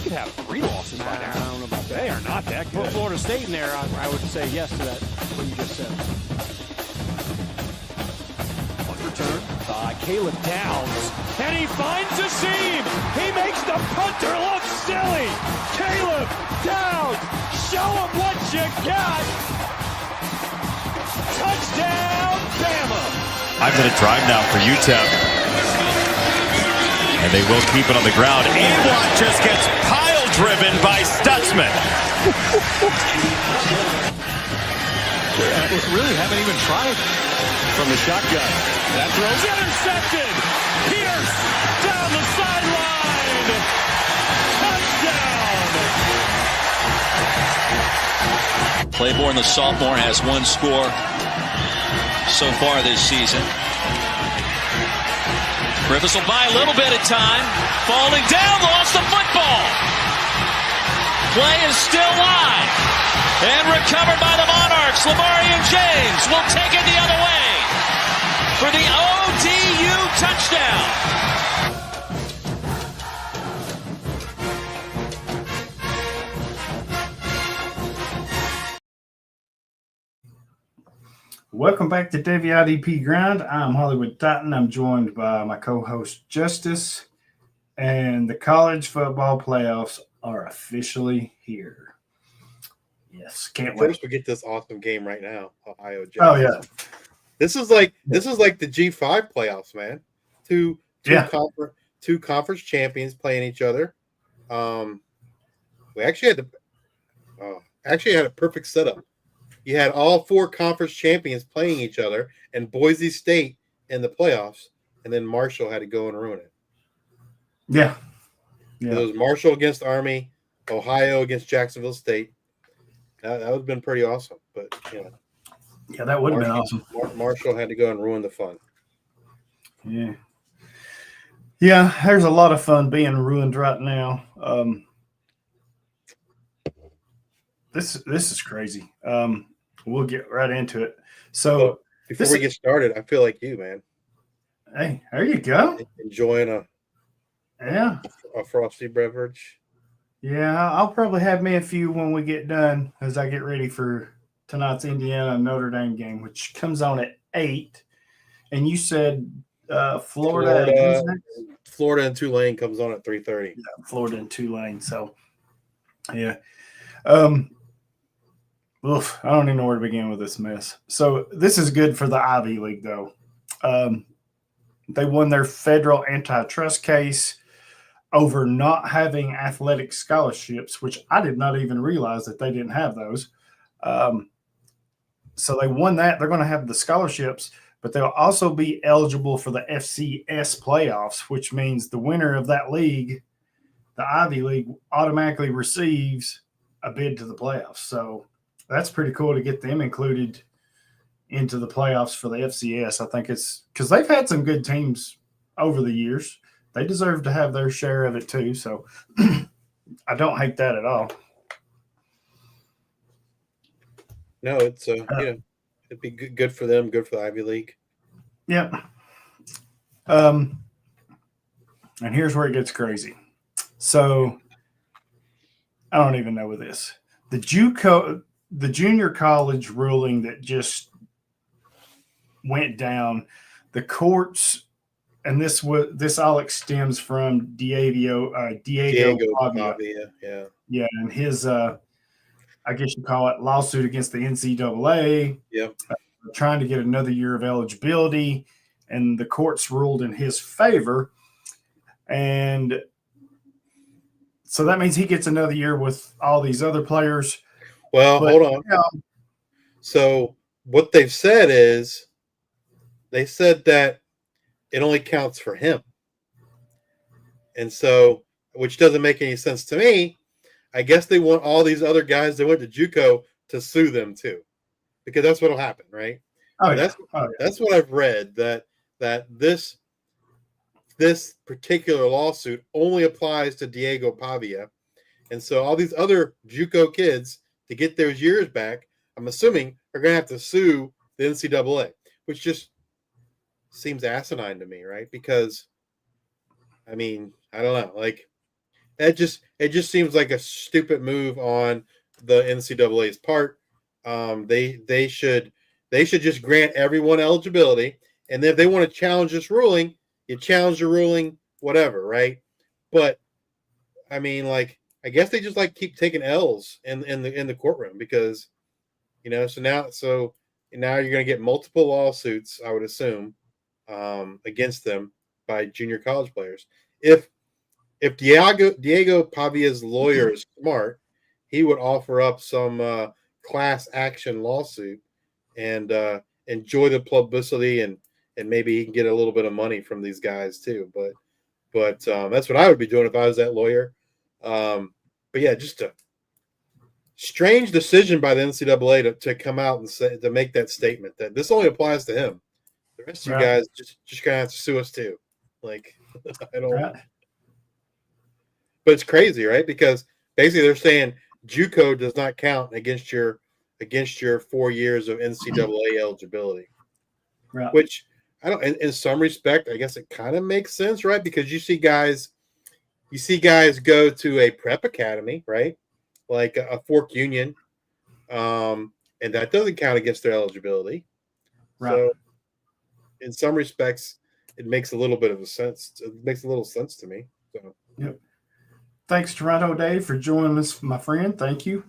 could have 3 losses by now. I don't know about that. They are not that good. Put Florida State in there, I would say yes to that, what you just said. Punt return by Caleb Downs. And he finds a seam. He makes the punter look silly. Caleb Downs, show him what you got. Touchdown, Bama. 5-minute drive now for UTEP. And they will keep it on the ground. Ablott just gets pile-driven by Stutzman. They really haven't even tried from the shotgun. That throw's intercepted. Pierce down the sideline. Touchdown. Claiborne, the sophomore, has 1 score so far this season. Rivers will buy a little bit of time. Falling down, lost the football. Play is still live. And recovered by the Monarchs. Lamarian James will take it the other way for the ODU touchdown. Welcome back to Devy IDP Grind. I'm Hollywood Titan. I'm joined by my co-host Justice, and the college football playoffs are officially here. Yes, can't wait. First, we get this awesome game right now, Ohio. Jackson. Oh yeah, this is like the G5 playoffs, man. Two conference champions playing each other. We actually had a perfect setup. You had all 4 conference champions playing each other, and Boise State in the playoffs, and then Marshall had to go and ruin it. yeah. It was Marshall against Army, Ohio against Jacksonville State. That would have been pretty awesome, but Yeah, that would have been awesome. Marshall had to go and ruin the fun. Yeah. Yeah, there's a lot of fun being ruined right now. This is crazy. We'll get right into it. So before we get started, I feel like you, man. Hey, there you go. Enjoying a frosty beverage. Yeah, I'll probably have me a few when we get done as I get ready for tonight's Indiana Notre Dame game, which comes on at 8. And you said Florida and Tulane comes on at 3:30. Yeah, Florida and Tulane. So yeah. I don't even know where to begin with this mess. So this is good for the Ivy League, though. They won their federal antitrust case over not having athletic scholarships, which I did not even realize that they didn't have those. So they won that. They're going to have the scholarships, but they'll also be eligible for the FCS playoffs, which means the winner of that league, the Ivy League, automatically receives a bid to the playoffs. So that's pretty cool to get them included into the playoffs for the FCS. I think it's because they've had some good teams over the years. They deserve to have their share of it too. So I don't hate that at all. No, it's it'd be good for them, good for the Ivy League. Yep. And here's where it gets crazy. So I don't even know with this. The junior college ruling that just went down, the courts, and this all extends from Diego Pavia, yeah, and his I guess you call it lawsuit against the NCAA, trying to get another year of eligibility, and the courts ruled in his favor, and so that means he gets another year with all these other players. Well, hold on. So what they've said is they said that it only counts for him. And so, which doesn't make any sense to me. I guess they want all these other guys that went to JUCO to sue them too, because that's what'll happen, right? That's what I've read, that this particular lawsuit only applies to Diego Pavia. And so all these other JUCO kids, to get their years back, I'm assuming are going to have to sue the NCAA, which just seems asinine to me, right? Because, I mean, I don't know. Like, it just seems like a stupid move on the NCAA's part. They should just grant everyone eligibility, and then if they want to challenge this ruling, you challenge the ruling, whatever, right? But I mean, like, I guess they just like keep taking L's in the courtroom because, so now you're going to get multiple lawsuits, I would assume, against them by junior college players. If Diego Pavia's lawyer is smart, he would offer up some class action lawsuit and enjoy the publicity and maybe he can get a little bit of money from these guys too. But that's what I would be doing if I was that lawyer. But yeah, just a strange decision by the NCAA to come out and say, to make that statement that this only applies to him. The rest of you guys just gonna have to sue us too. Like, I don't. Right. But it's crazy, right? Because basically they're saying JUCO does not count against your 4 years of NCAA eligibility. Right. Which I don't. In some respect, I guess it kind of makes sense, right? Because you see guys go to a prep academy, right? Like a Fork Union, and that doesn't count against their eligibility. Right. So, in some respects, it makes a little bit of a sense. It makes a little sense to me. So. Yep. Thanks, Toronto Dave, for joining us, my friend. Thank you.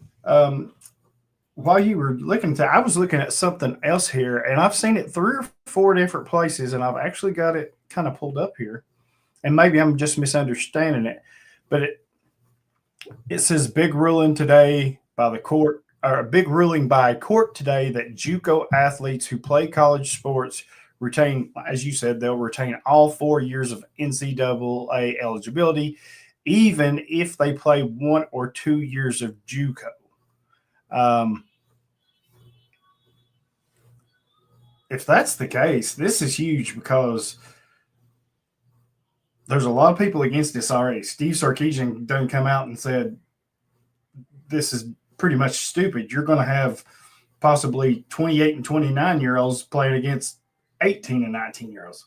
While you were I was looking at something else here, and I've seen it 3 or 4 different places, and I've actually got it kind of pulled up here. And maybe I'm just misunderstanding it, but it says big ruling today by the court, or a big ruling by court today that JUCO athletes who play college sports retain, as you said, they'll retain all 4 years of NCAA eligibility, even if they play 1 or 2 years of JUCO. If that's the case, this is huge because there's a lot of people against this already. Steve Sarkisian done come out and said, this is pretty much stupid. You're going to have possibly 28 and 29-year-olds playing against 18 and 19-year-olds.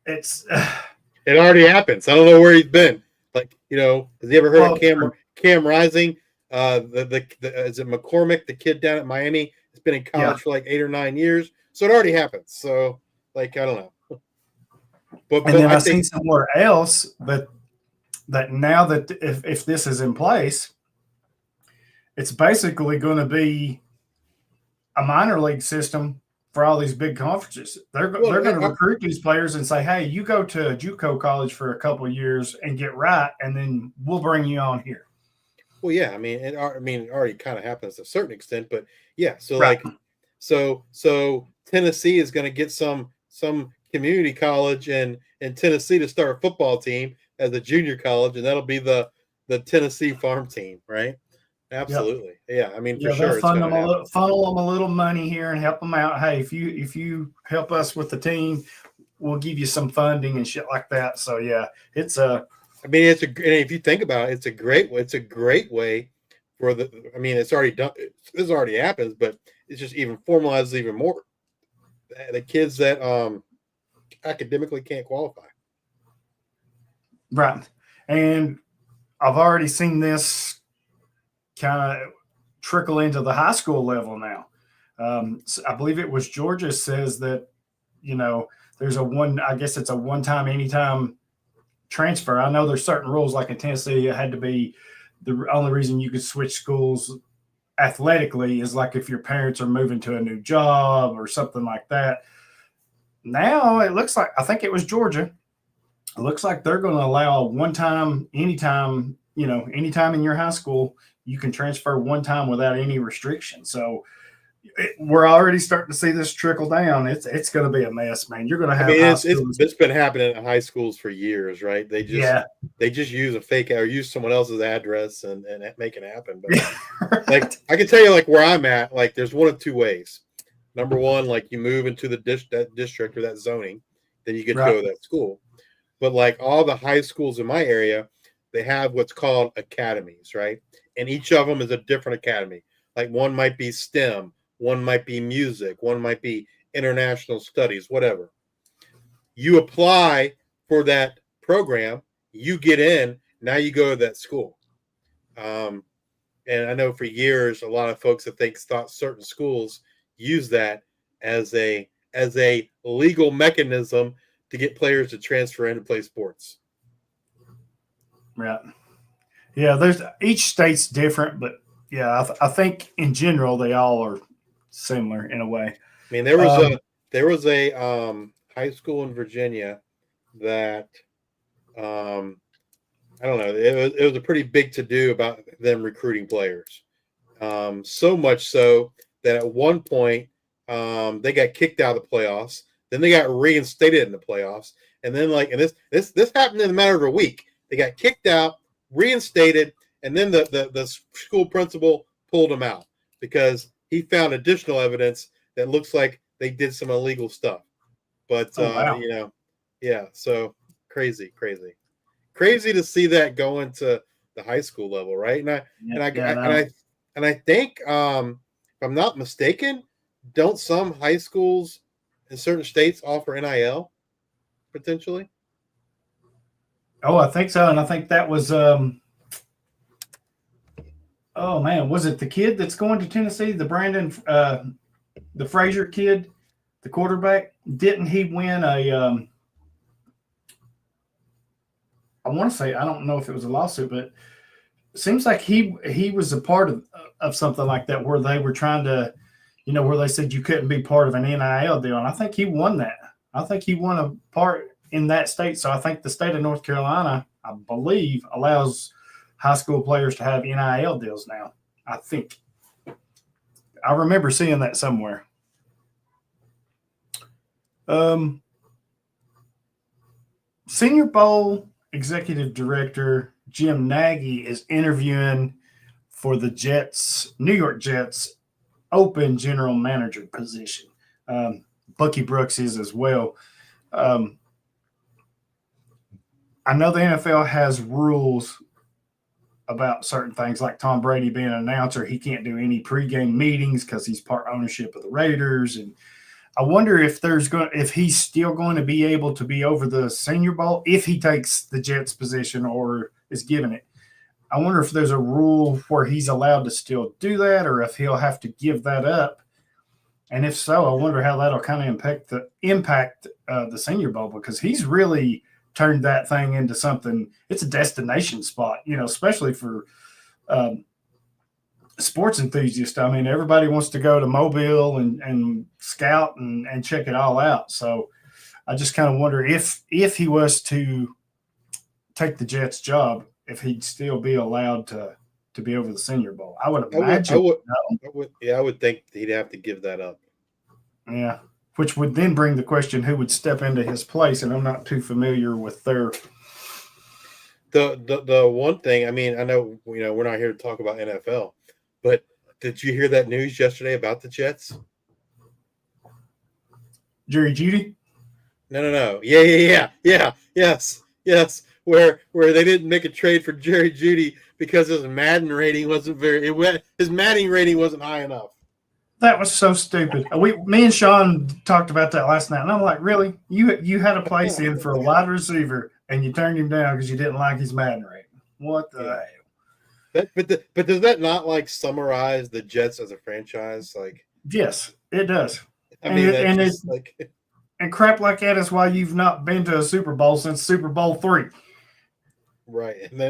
It already happens. I don't know where he's been. Like, has he ever heard of Cam Rising? Is it McCormick, the kid down at Miami? It's been in college for like 8 or 9 years. So it already happens. So, like, I don't know. But then I think somewhere else that now that if this is in place, it's basically going to be a minor league system for all these big conferences. They're going to recruit these players and say, hey, you go to JUCO college for a couple of years and get right, and then we'll bring you on here. Well, yeah, it already kind of happens to a certain extent, but yeah, so right. Like, so Tennessee is going to get some community college in Tennessee to start a football team as a junior college, and that'll be the Tennessee farm team, right? Absolutely, yep. Yeah. For sure, funnel them a little money here and help them out. Hey, if you help us with the team, we'll give you some funding and shit like that. So yeah, it's a. If you think about it, it's a great way for the. It's already done. This already happens, but it's just even formalizes even more. The kids that academically can't qualify. Right. And I've already seen this kind of trickle into the high school level now. So I believe it was Georgia says that, there's it's a one-time, anytime transfer. I know there's certain rules, like in Tennessee, it had to be the only reason you could switch schools athletically is like if your parents are moving to a new job or something like that. Now it looks like, I think it was Georgia. It looks like they're going to allow one time, anytime in your high school, you can transfer one time without any restriction. So we're already starting to see this trickle down. It's going to be a mess, man. You're going to have. It's been happening at high schools for years, right? They just use a fake or use someone else's address and make it happen. But right. Like I can tell you, like where I'm at, like there's one of two ways. Number one, like you move into that district or that zoning, then you get to go to that school. But like all the high schools in my area, they have what's called academies, right? And each of them is a different academy. Like one might be STEM, one might be music, one might be international studies, whatever. You apply for that program you get in. Now you go to that school. And I know for years, a lot of folks that thought certain schools use that as a legal mechanism to get players to transfer in to play sports. Yeah. Yeah, there's each state's different, but yeah, I think in general they all are similar in a way. I mean, there was a high school in Virginia that I don't know. It was a pretty big to do about them recruiting players. So much so that at one point they got kicked out of the playoffs. Then they got reinstated in the playoffs, and then this happened in a matter of a week. They got kicked out, reinstated, and then the school principal pulled them out because he found additional evidence that looks like they did some illegal stuff. But wow. yeah. So crazy to see that go into the high school level, right? And I think if I'm not mistaken, don't some high schools in certain states offer NIL potentially? Oh, I think so, and I think that was oh man, was it the kid that's going to Tennessee, the Brandon the Frazier kid, the quarterback? Didn't he win a I want to say, I don't know if it was a lawsuit, but it seems like he was a part of something like that where they were trying to, where they said you couldn't be part of an NIL deal. And I think he won that. I think he won a part in that state. So I think the state of North Carolina, I believe, allows high school players to have NIL deals now. I think. I remember seeing that somewhere. Senior Bowl Executive Director Jim Nagy is interviewing for the New York Jets open general manager position. Bucky Brooks is as well. I know the NFL has rules about certain things, like Tom Brady being an announcer. He can't do any pregame meetings because he's part ownership of the Raiders. And I wonder if he's still going to be able to be over the Senior Bowl if he takes the Jets position or is given it. I wonder if there's a rule where he's allowed to still do that, or if he'll have to give that up. And if so, I wonder how that'll kind of impact the Senior Bowl, because he's really turned that thing into something. It's a destination spot, especially for sports enthusiasts. I mean, everybody wants to go to Mobile and scout and check it all out. So I just kind of wonder if he was to take the Jets job, if he'd still be allowed to be over the Senior Bowl. I would imagine. I would think he'd have to give that up. Yeah, which would then bring the question, who would step into his place? And I'm not too familiar with their. The one thing, I mean, I know we're not here to talk about NFL, but did you hear that news yesterday about the Jets? Jerry Jeudy? No. Yeah. Yes. Where they didn't make a trade for Jerry Jeudy because his Madden rating wasn't his Madden rating wasn't high enough. That was so stupid. Me and Sean talked about that last night, and I'm like, really? You had a place in for a wide receiver, and you turned him down because you didn't like his Madden rating? What the hell? But does that not summarize the Jets as a franchise? Yes, it does. And crap like that is why you've not been to a Super Bowl since Super Bowl III. Right, and I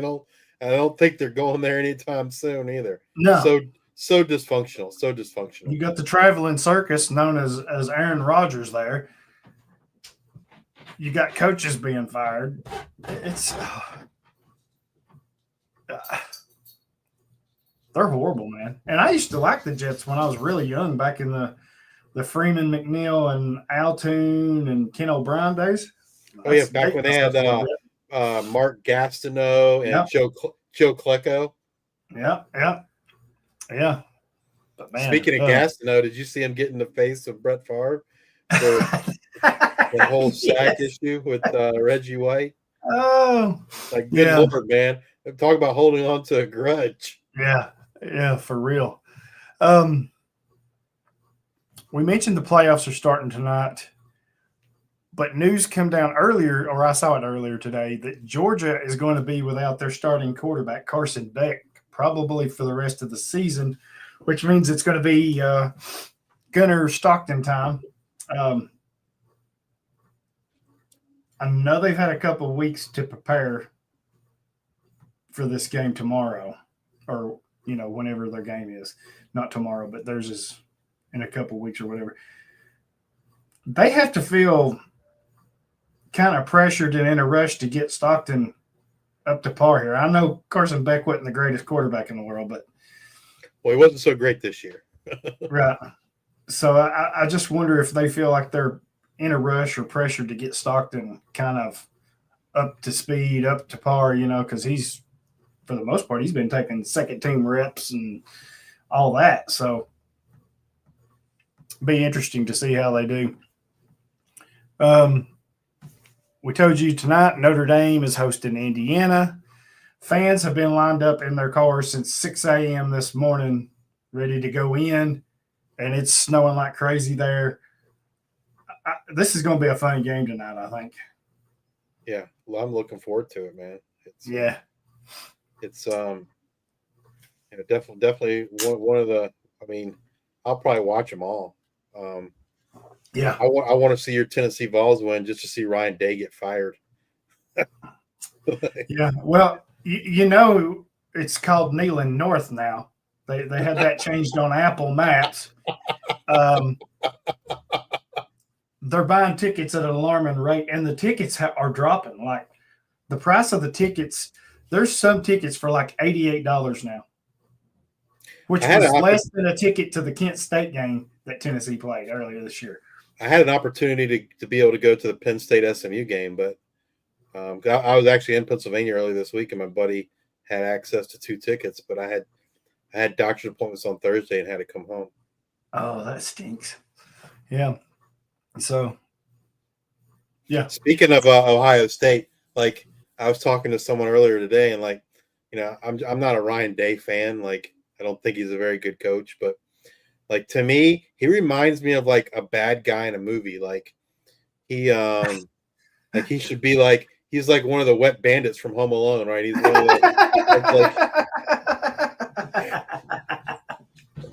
don't think they're going there anytime soon either. No. So dysfunctional. You got the traveling circus known as Aaron Rodgers there. You got coaches being fired. It's they're horrible, man. And I used to like the Jets when I was really young, back in the Freeman, McNeil, and Altoon and Ken O'Brien days. Oh yeah, back when they had Mark Gastineau and Joe Klecko. Yeah. But man, speaking of Gastineau, did you see him get in the face of Brett Favre for the whole sack issue with Reggie White? Oh, good Lord, man! Talk about holding on to a grudge. Yeah, for real. We mentioned the playoffs are starting tonight. But news came down earlier, or I saw it earlier today, that Georgia is going to be without their starting quarterback, Carson Beck, probably for the rest of the season, which means it's going to be Gunnar Stockton time. I know they've had a couple of weeks to prepare for this game tomorrow, or whenever their game is. Not tomorrow, but theirs is in a couple of weeks or whatever. They have to feel kind of pressured and in a rush to get Stockton up to par here. I know Carson Beck wasn't the greatest quarterback in the world, but he wasn't so great this year. Right. So I just wonder if they feel like they're in a rush or pressured to get Stockton kind of up to speed, up to par, because he's, for the most part, he's been taking second team reps and all that. So be interesting to see how they do. We told you tonight Notre Dame is hosting Indiana. Fans have been lined up in their cars since 6 a.m. this morning, ready to go in, and it's snowing like crazy there. This is going to be a fun game tonight, I think. Yeah, well, I'm looking forward to it, man. It's definitely one of the. I mean, I'll probably watch them all. Yeah, I want to see your Tennessee Vols win just to see Ryan Day get fired. Yeah, well, it's called Neyland North now. They had that changed on Apple Maps. They're buying tickets at an alarming rate, and the tickets are dropping. Like the price of the tickets, there's some tickets for like $88 now, which was less than a ticket to the Kent State game that Tennessee played earlier this year. I had an opportunity to be able to go to the Penn State SMU game, but I was actually in Pennsylvania earlier this week, and my buddy had access to 2 tickets, but I had doctor's appointments on Thursday and had to come home. Oh, that stinks. Yeah. So, yeah. Speaking of Ohio State, like I was talking to someone earlier today, and like, I'm not a Ryan Day fan. Like, I don't think he's a very good coach, but like to me, he reminds me of like a bad guy in a movie. Like he, like he should be like he's like one of the wet bandits from Home Alone, right? He's one of the,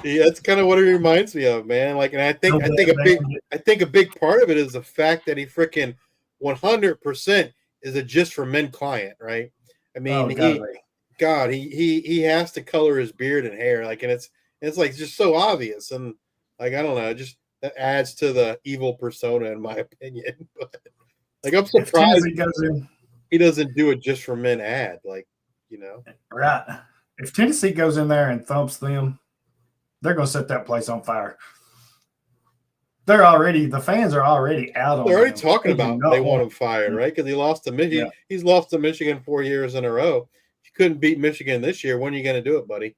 yeah, that's kind of what he reminds me of, man. Like, and I think a big part of it is the fact that he freaking 100% is a just for men client, right? I mean, he has to color his beard and hair, like, and it's like just so obvious, and like I don't know, just that adds to the evil persona in my opinion. But like I'm surprised he doesn't do a just for men ad, like Right. If Tennessee goes in there and thumps them, they're going to set that place on fire. The fans are already out on. They're already talking about they want him fired, right? Because he lost to Michigan. Yeah. He's lost to Michigan 4 years in a row. If you couldn't beat Michigan this year, when are you going to do it, buddy?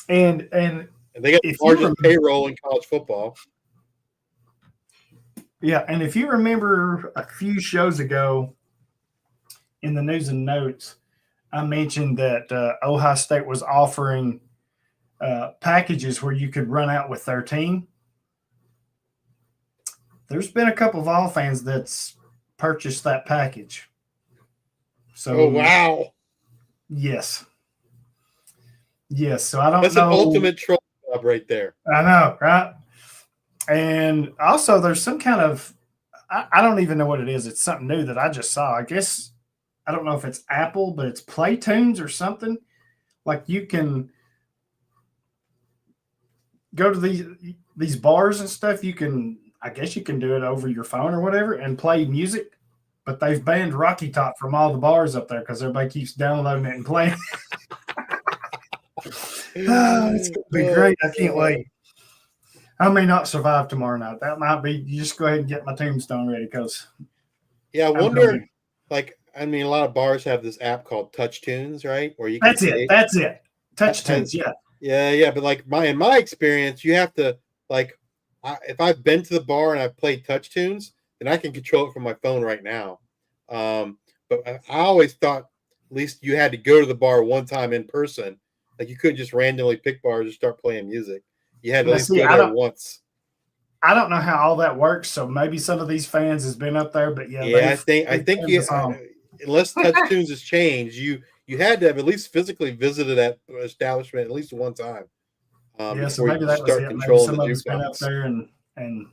And they got the largest payroll in college football. Yeah, and if you remember a few shows ago in the news and notes, I mentioned that Ohio State was offering packages where you could run out with their team. There's been a couple of Vol fans that's purchased that package. So, oh wow! Yes. So I don't know. That's an ultimate troll job right there. I know, right? And also, there's some kind of I don't even know what it is. It's something new that I just saw. I guess I don't know if it's Apple, but it's Playtunes or something. Like you can go to these bars and stuff. I guess you can do it over your phone or whatever and play music. But they've banned Rocky Top from all the bars up there because everybody keeps downloading it and playing. It's going to be great. I can't wait. I may not survive tomorrow night. That might be. You just go ahead and get my tombstone ready because. Yeah, I wonder. Like, I mean, a lot of bars have this app called Touch Tunes, right? Where you can That's it. Touch Tunes, yeah. Yeah. But like in my experience, you have to like, if I've been to the bar and I've played Touch Tunes, then I can control it from my phone right now. But I always thought at least you had to go to the bar one time in person. Like you couldn't just randomly pick bars and start playing music. You had to at least go there once. I don't know how all that works. So maybe some of these fans has been up there, but Yeah, I think turned you, us on. unless Touch Tunes has changed, you had to have at least physically visited that establishment at least one time Yeah, so before you maybe could that was start it. Maybe controlling some the of us been up jukebox. there and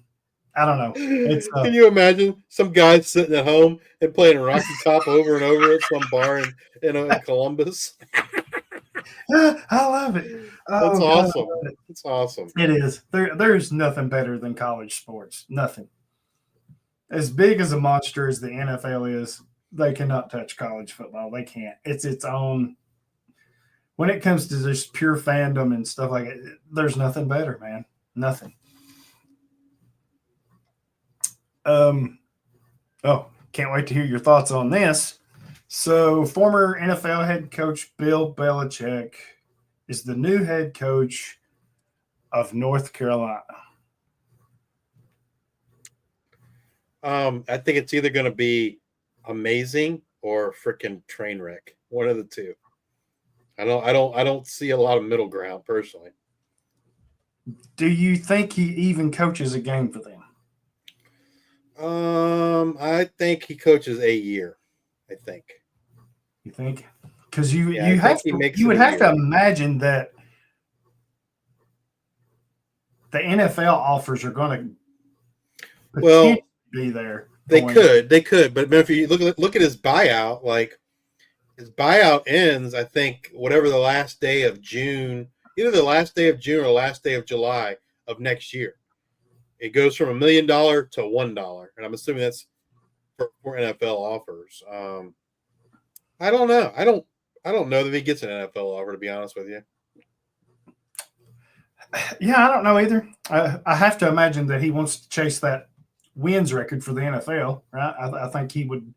I don't know. It's Can you imagine some guy sitting at home and playing Rocky Top over and over at some bar in Columbus? I love it. That's Oh God, I awesome. love it. It's awesome. It is. There's nothing better than college sports. Nothing. As big as a monster as the NFL is, they cannot touch college football. They can't. It's its own. When it comes to just pure fandom and stuff like it, there's nothing better, man. Nothing. Oh, can't wait to hear your thoughts on this. So, former NFL head coach Bill Belichick is the new head coach of North Carolina. I think it's either going to be amazing or freaking train wreck. One of the two. I don't see a lot of middle ground personally. Do you think he even coaches a game for them? I think he coaches a year. I think. You think? Because you would a have to year. imagine that the NFL offers are going to be there. They could, but if you look at his buyout, like his buyout ends, I think whatever the last day of June, either the last day of June or the last day of July of next year. It goes from $1 million to $1, and I'm assuming that's for NFL offers. I don't know. I don't know that he gets an NFL offer, to be honest with you. Yeah, I don't know either. I have to imagine that he wants to chase that wins record for the NFL, right? I think he would,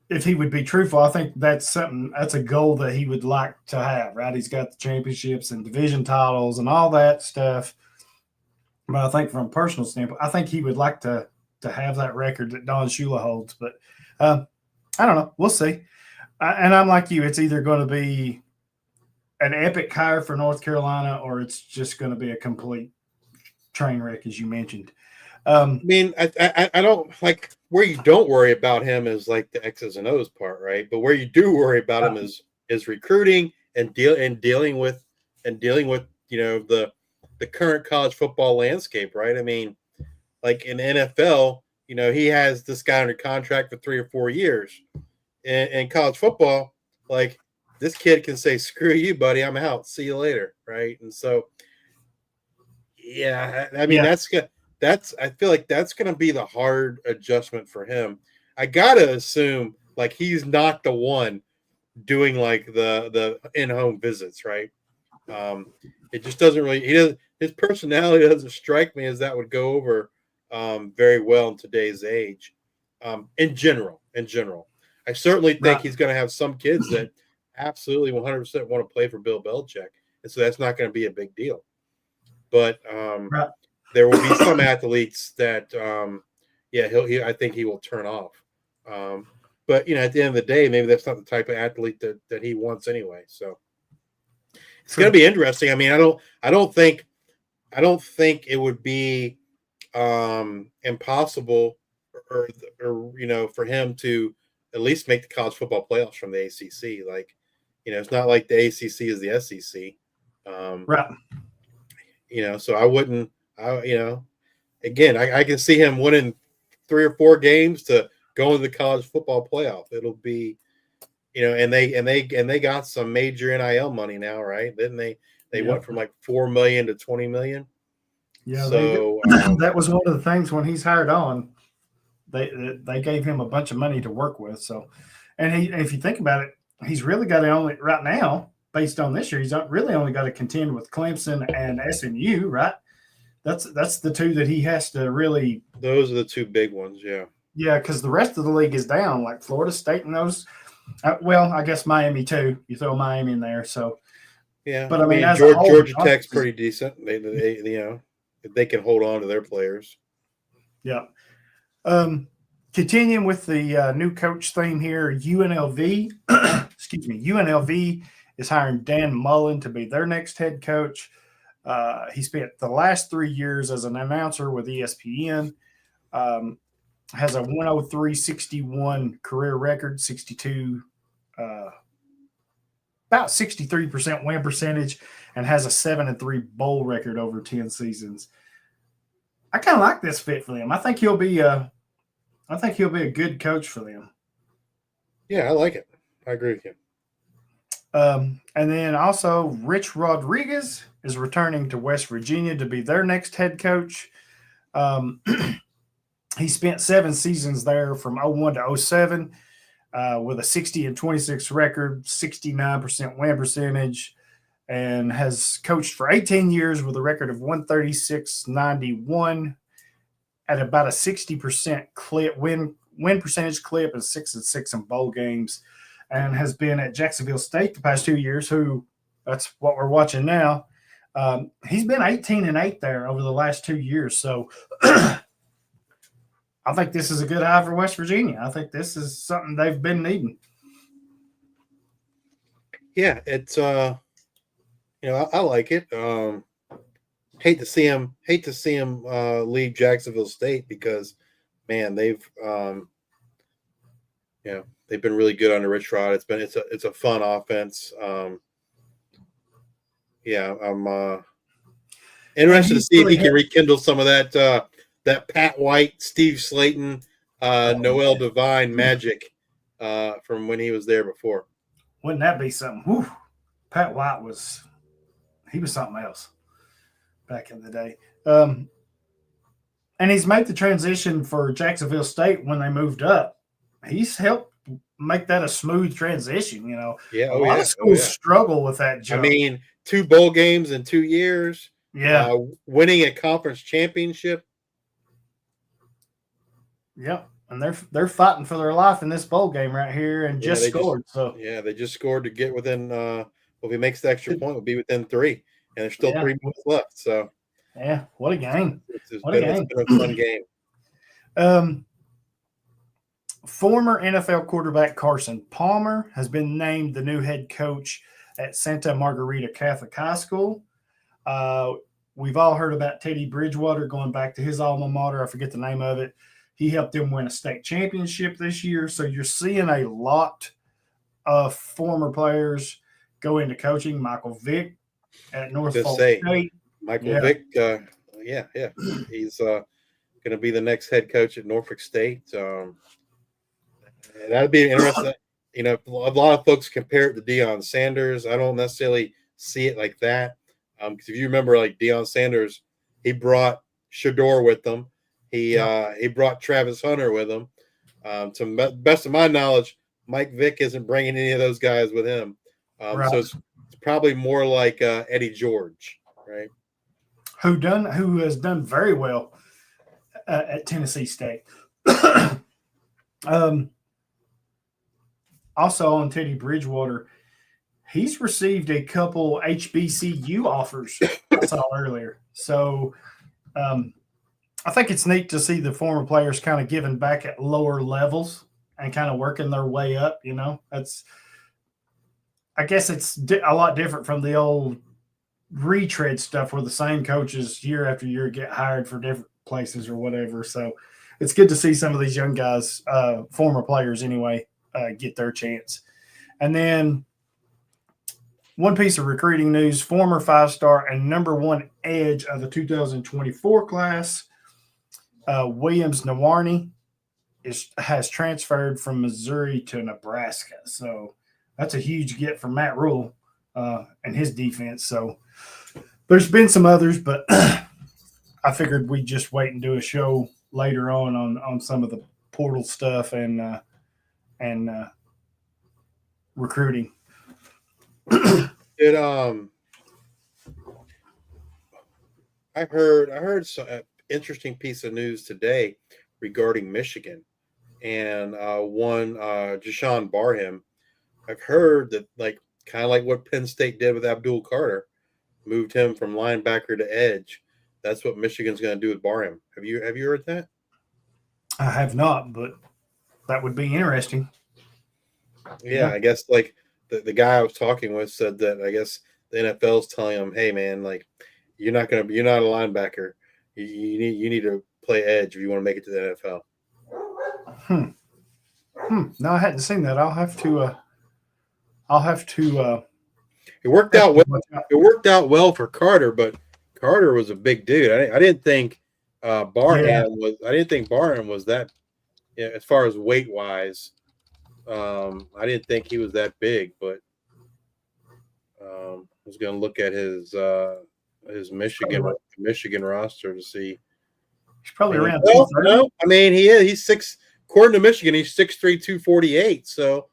if he would be truthful, I think that's a goal that he would like to have, right? He's got the championships and division titles and all that stuff. But I think from a personal standpoint, I think he would like to have that record that Don Shula holds. But I don't know. We'll see. And I'm like you. It's either going to be an epic hire for North Carolina or it's just going to be a complete train wreck, as you mentioned. I mean, I don't like where you don't worry about him is like the X's and O's part, right? But where you do worry about him is recruiting and dealing with the current college football landscape, right? I mean, like in the NFL, he has this guy under contract for 3 or 4 years. In college football, like this kid can say, "Screw you, buddy, I'm out. See you later," right? And so, yeah, I mean that's I feel like that's going to be the hard adjustment for him. I gotta assume like he's not the one doing like the in-home visits, right? It just doesn't really. His personality doesn't strike me as that would go over very well in today's age. In general, I certainly think he's going to have some kids that absolutely 100% want to play for Bill Belichick, and so that's not going to be a big deal. But there will be some athletes that, I think he will turn off. But at the end of the day, maybe that's not the type of athlete that he wants anyway. So it's going to be interesting. I mean, I don't think it would be impossible or for him to at least make the college football playoffs from the ACC. Like, it's not like the ACC is the SEC. Right. So I wouldn't, again, I can see him winning 3 or 4 games to go into the college football playoff. It'll be, and they got some major NIL money now, right? Then they went from like $4 million to $20 million. Yeah. So that was one of the things when he's hired on, they gave him a bunch of money to work with. So, and if you think about it, he's really got to only right now, based on this year, he's really only got to contend with Clemson and SMU, right? That's the two that he has to really. Those are the 2 big ones, yeah. Yeah, because the rest of the league is down, like Florida State and those. Well, I guess Miami too. You throw Miami in there, so. Yeah, but I mean, Georgia Tech's pretty decent. They they can hold on to their players. Yeah. Continuing with the new coach theme here, UNLV. UNLV is hiring Dan Mullen to be their next head coach. He spent the last 3 years as an announcer with ESPN. Has a 103.61 career record, 62, about 63% win percentage, and has a 7-3 bowl record over 10 seasons. I kind of like this fit for them. I think he'll be a good coach for them. Yeah, I like it. I agree with you. And then also Rich Rodriguez is returning to West Virginia to be their next head coach. He spent 7 seasons there from 01 to 07 with a 60-26 record, 69% win percentage, and has coached for 18 years with a record of 136.91 at about a 60% clip win percentage clip and 6-6 in bowl games, and has been at Jacksonville State the past 2 years. That's what we're watching now. He's been 18-8 there over the last 2 years. So I think this is a good hire for West Virginia. I think this is something they've been needing. Yeah, it's I like it. Hate to see him leave Jacksonville State because, man, they've they've been really good under Rich Rod. It's a fun offense. I'm interested to see if he can rekindle some of that Pat White, Steve Slayton, Noel Devine magic from when he was there before. Wouldn't that be something? Whew. Pat White was something else back in the day. And he's made the transition for Jacksonville State when they moved up. He's helped make that a smooth transition. A lot of schools struggle with that jump. I mean, 2 bowl games in 2 years. Yeah. Winning a conference championship. Yep. And they're fighting for their life in this bowl game right here and just scored. They just scored to get within if he makes the extra point, we'll be within 3. And there's still 3 minutes left. So yeah, what a game. It's been a fun game. Former NFL quarterback Carson Palmer has been named the new head coach at Santa Margarita Catholic High School. We've all heard about Teddy Bridgewater going back to his alma mater. I forget the name of it. He helped them win a state championship this year. So you're seeing a lot of former players go into coaching. Michael Vick at Norfolk State. Michael Vick, he's going to be the next head coach at Norfolk State. That'd be interesting. A lot of folks compare it to Deion Sanders. I don't necessarily see it like that. Because if you remember, like Deion Sanders, he brought Shador with him. He brought Travis Hunter with him. To the best of my knowledge, Mike Vick isn't bringing any of those guys with him. Right. So it's probably more like Eddie George, right? Who has done very well at Tennessee State. Also on Teddy Bridgewater, he's received a couple HBCU offers I saw earlier. So I think it's neat to see the former players kind of giving back at lower levels and kind of working their way up. I guess it's a lot different from the old retread stuff where the same coaches year after year get hired for different places or whatever. So it's good to see some of these young guys, former players anyway, get their chance. And then one piece of recruiting news, former 5-star and number 1 edge of the 2024 class, Williams Nawarni, has transferred from Missouri to Nebraska. So that's a huge get for Matt Rule and his defense. So there's been some others, but I figured we'd just wait and do a show later on some of the portal stuff and recruiting. I heard some interesting piece of news today regarding Michigan and one Jashawn Barham. I've heard that kind of like what Penn State did with Abdul Carter, moved him from linebacker to edge. That's what Michigan's going to do with Barham. Have you heard that? I have not, but that would be interesting. Yeah, I guess the guy I was talking with said that I guess the NFL is telling him, hey man, you're not a linebacker. You need to play edge if you want to make it to the NFL. No, I hadn't seen that. I'll have to. It worked out well. It worked out well for Carter, but Carter was a big dude. I didn't think Barham was. I didn't think Barham was that. As far as weight wise, I didn't think he was that big. But I was going to look at his Michigan roster to see. He's probably around. No, I mean he is. He's 6. According to Michigan, he's 6'3", 248. So.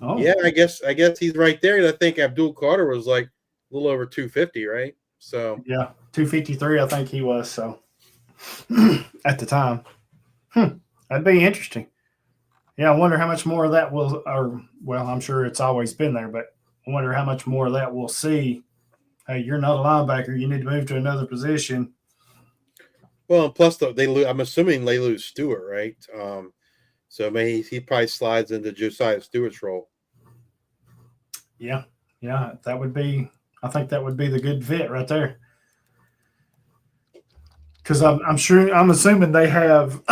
Oh. Yeah, I guess he's right there. And I think Abdul Carter was like a little over 250, right? So yeah, 253, I think he was. So at the time, that'd be interesting. Yeah, I wonder how much more of that I'm sure it's always been there, but I wonder how much more of that we'll see. Hey, you're not a linebacker. You need to move to another position. Well, and plus they lose. I'm assuming they lose Stewart, right? So maybe he probably slides into Josiah Stewart's role. Yeah, that would be. I think that would be the good fit right there. Because I'm assuming they have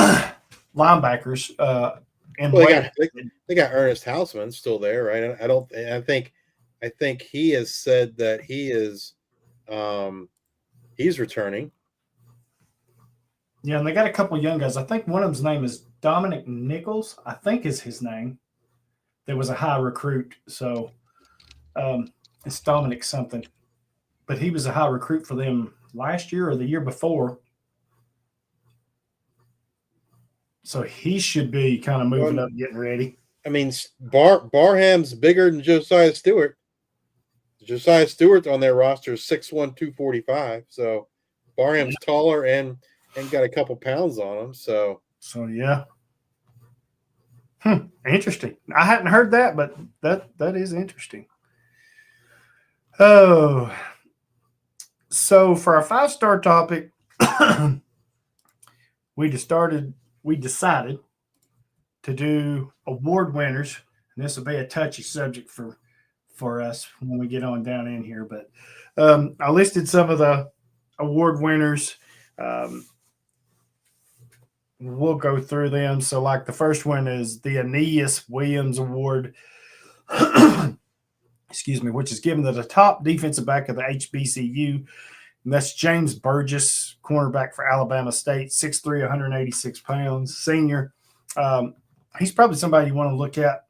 linebackers. They got Ernest Hausman still there, right? I think he has said that he is, he's returning. Yeah, and they got a couple young guys. I think one of them's name is Dominic Nichols, I think is his name. There was a high recruit, so it's Dominic something. But he was a high recruit for them last year or the year before. So he should be kind of moving up, getting ready. I mean, Barham's bigger than Josiah Stewart. Josiah Stewart's on their roster is 6'1", 245. So Barham's taller and got a couple pounds on him. So yeah. Interesting. I hadn't heard that, but that is interesting. Oh, so for our 5-star topic, we decided to do award winners, and this will be a touchy subject for us when we get on down in here. But I listed some of the award winners. We'll go through them. So, like the first one is the Aeneas Williams Award, excuse me, which is given to the top defensive back of the HBCU. And that's James Burgess, cornerback for Alabama State, 6'3", 186 pounds, senior. He's probably somebody you want to look at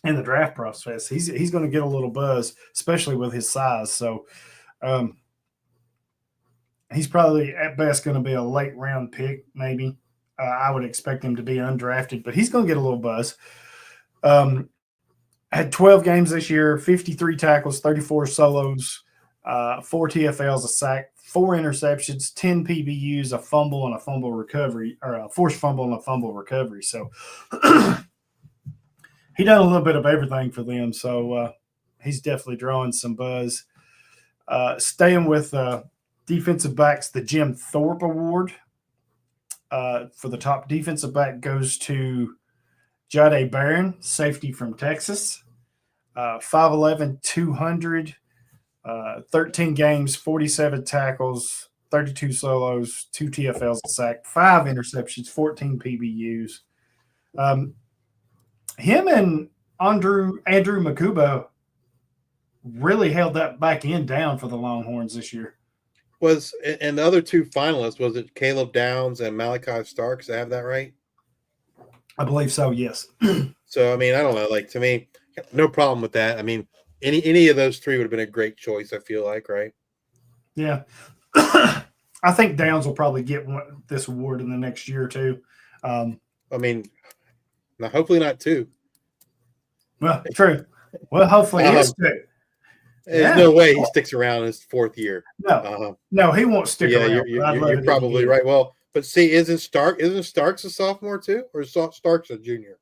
in the draft process. He's going to get a little buzz, especially with his size. So he's probably at best going to be a late round pick, maybe. I would expect him to be undrafted, but he's going to get a little buzz. Had 12 games this year, 53 tackles, 34 solos, 4 TFLs, a sack, 4 interceptions, 10 PBUs, a fumble and a fumble recovery, or a forced fumble and a fumble recovery. So he done a little bit of everything for them. So he's definitely drawing some buzz. Staying with defensive backs, the Jim Thorpe Award for the top defensive back goes to Jade Barron, safety from Texas, 5'11", 200, 13 games, 47 tackles, 32 solos, 2 TFLs, a sack, 5 interceptions, 14 PBUs. Him and Andrew Makuba really held that back end down for the Longhorns this year. And the other 2 finalists, was it Caleb Downs and Malachi Starks? I have that right? I believe so, yes. So, I mean, I don't know. Like, to me, no problem with that. I mean, any of those 3 would have been a great choice, I feel like, right? Yeah. I think Downs will probably get this award in the next year or 2. I mean, now hopefully not 2. Well, true. Well, hopefully it's 2. There's no way he sticks around his 4th year. No, he won't stick around. You're probably right. Well, but see, isn't Starks a sophomore too, or is Starks a junior?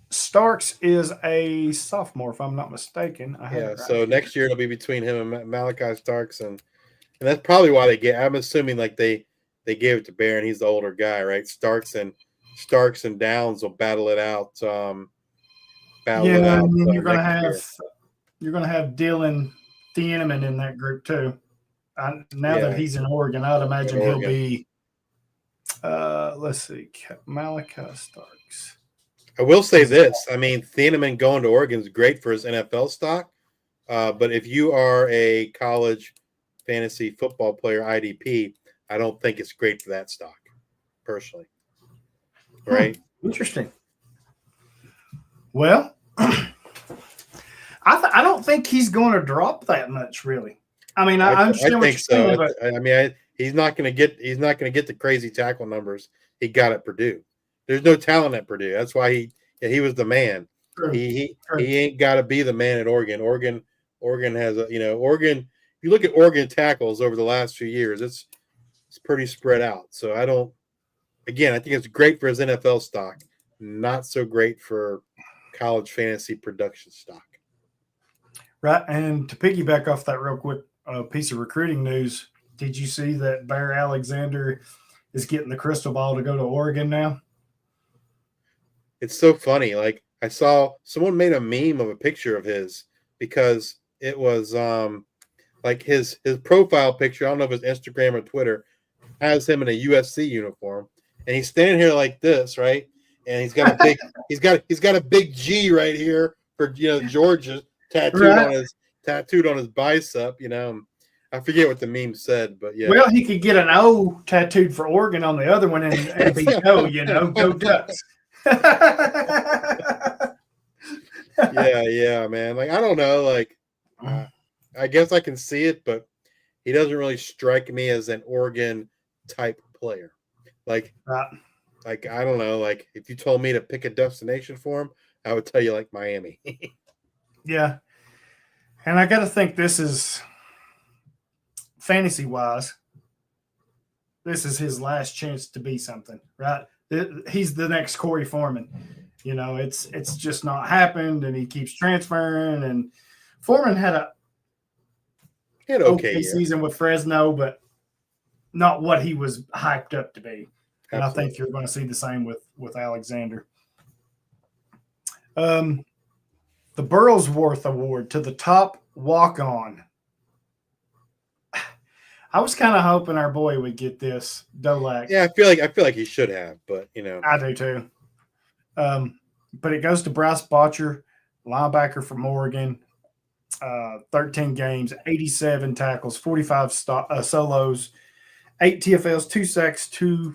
Starks is a sophomore, if I'm not mistaken. So next year it'll be between him and Malachi Starks, and that's probably why I'm assuming like they gave it to Barron. He's the older guy, right? Starks and Downs will battle it out. And then you're gonna have Dylan Thieneman in that group too. Now that he's in Oregon, I'd imagine he'll be. Let's see, Malachi Starks. I will say this. I mean, Thieneman going to Oregon is great for his NFL stock. But if you are a college fantasy football player IDP, I don't think it's great for that stock, personally. Right? Interesting. Well, I don't think he's going to drop that much, really. I mean, I understand what you're saying, but I mean, he's not going to get the crazy tackle numbers he got at Purdue. There's no talent at Purdue. That's why he was the man. True. He ain't got to be the man at Oregon. Oregon has Oregon. If you look at Oregon tackles over the last few years, it's pretty spread out. So I think it's great for his NFL stock, not so great for college fantasy production stock. Right, and to piggyback off that real quick piece of recruiting news, did you see that Bear Alexander is getting the crystal ball to go to Oregon now? It's so funny. Like, I saw someone made a meme of a picture of his because it was like his profile picture. I don't know if it's Instagram or Twitter, has him in a USC uniform, and he's standing here like this, right? And he's got a big he's got a big G right here for Georgia tattooed on his bicep. I forget what the meme said, but yeah. Well, he could get an O tattooed for Oregon on the other one and be go Ducks. yeah, man. Like, I don't know. Like, I guess I can see it, but he doesn't really strike me as an Oregon type player. Like, I don't know. Like, if you told me to pick a destination for him, I would tell you like Miami. Yeah, and I got to think this is fantasy wise. This is his last chance to be something, right? He's the next Corey Foreman. It's just not happened, and he keeps transferring. And Foreman had an okay season with Fresno, but not what he was hyped up to be. And Absolutely. I think you're going to see the same with Alexander. The Burlsworth Award to the top walk-on. I was kind of hoping our boy would get this, Dolak. Yeah, I feel like he should have, but I do too. But it goes to Bryce Botcher, linebacker from Oregon. 13 games, 87 tackles, 45 solos, 8 TFLs, 2 sacks, 2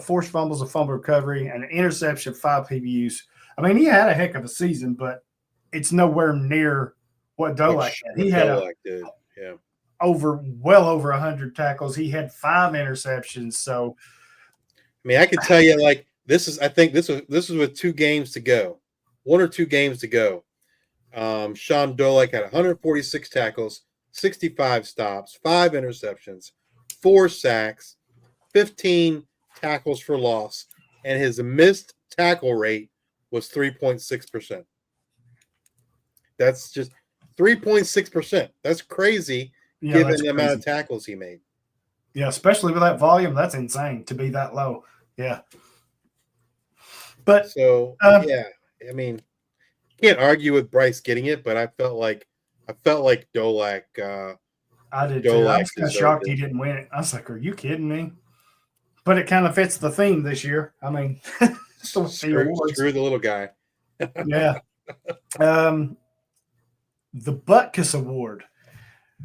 forced fumbles, a fumble recovery, and an interception, 5 PBUs. I mean, he had a heck of a season, but it's nowhere near what Dolak had. He had well over 100 tackles. He had 5 interceptions. So, I mean, I can tell you, like, I think this was with 2 games to go, 1 or 2 games to go. Sean Dolak had 146 tackles, 65 stops, 5 interceptions, 4 sacks, 15 tackles for loss, and his missed tackle rate was 3.6%. That's just 3.6%. That's crazy, given the amount of tackles he made. Yeah, especially with that volume, that's insane to be that low. Yeah. But I mean, can't argue with Bryce getting it, but I felt like Dolak. I did too. I was kind of shocked he didn't win it. I was like, "Are you kidding me?" But it kind of fits the theme this year. I mean, screw the little guy. Yeah. The Butkus Award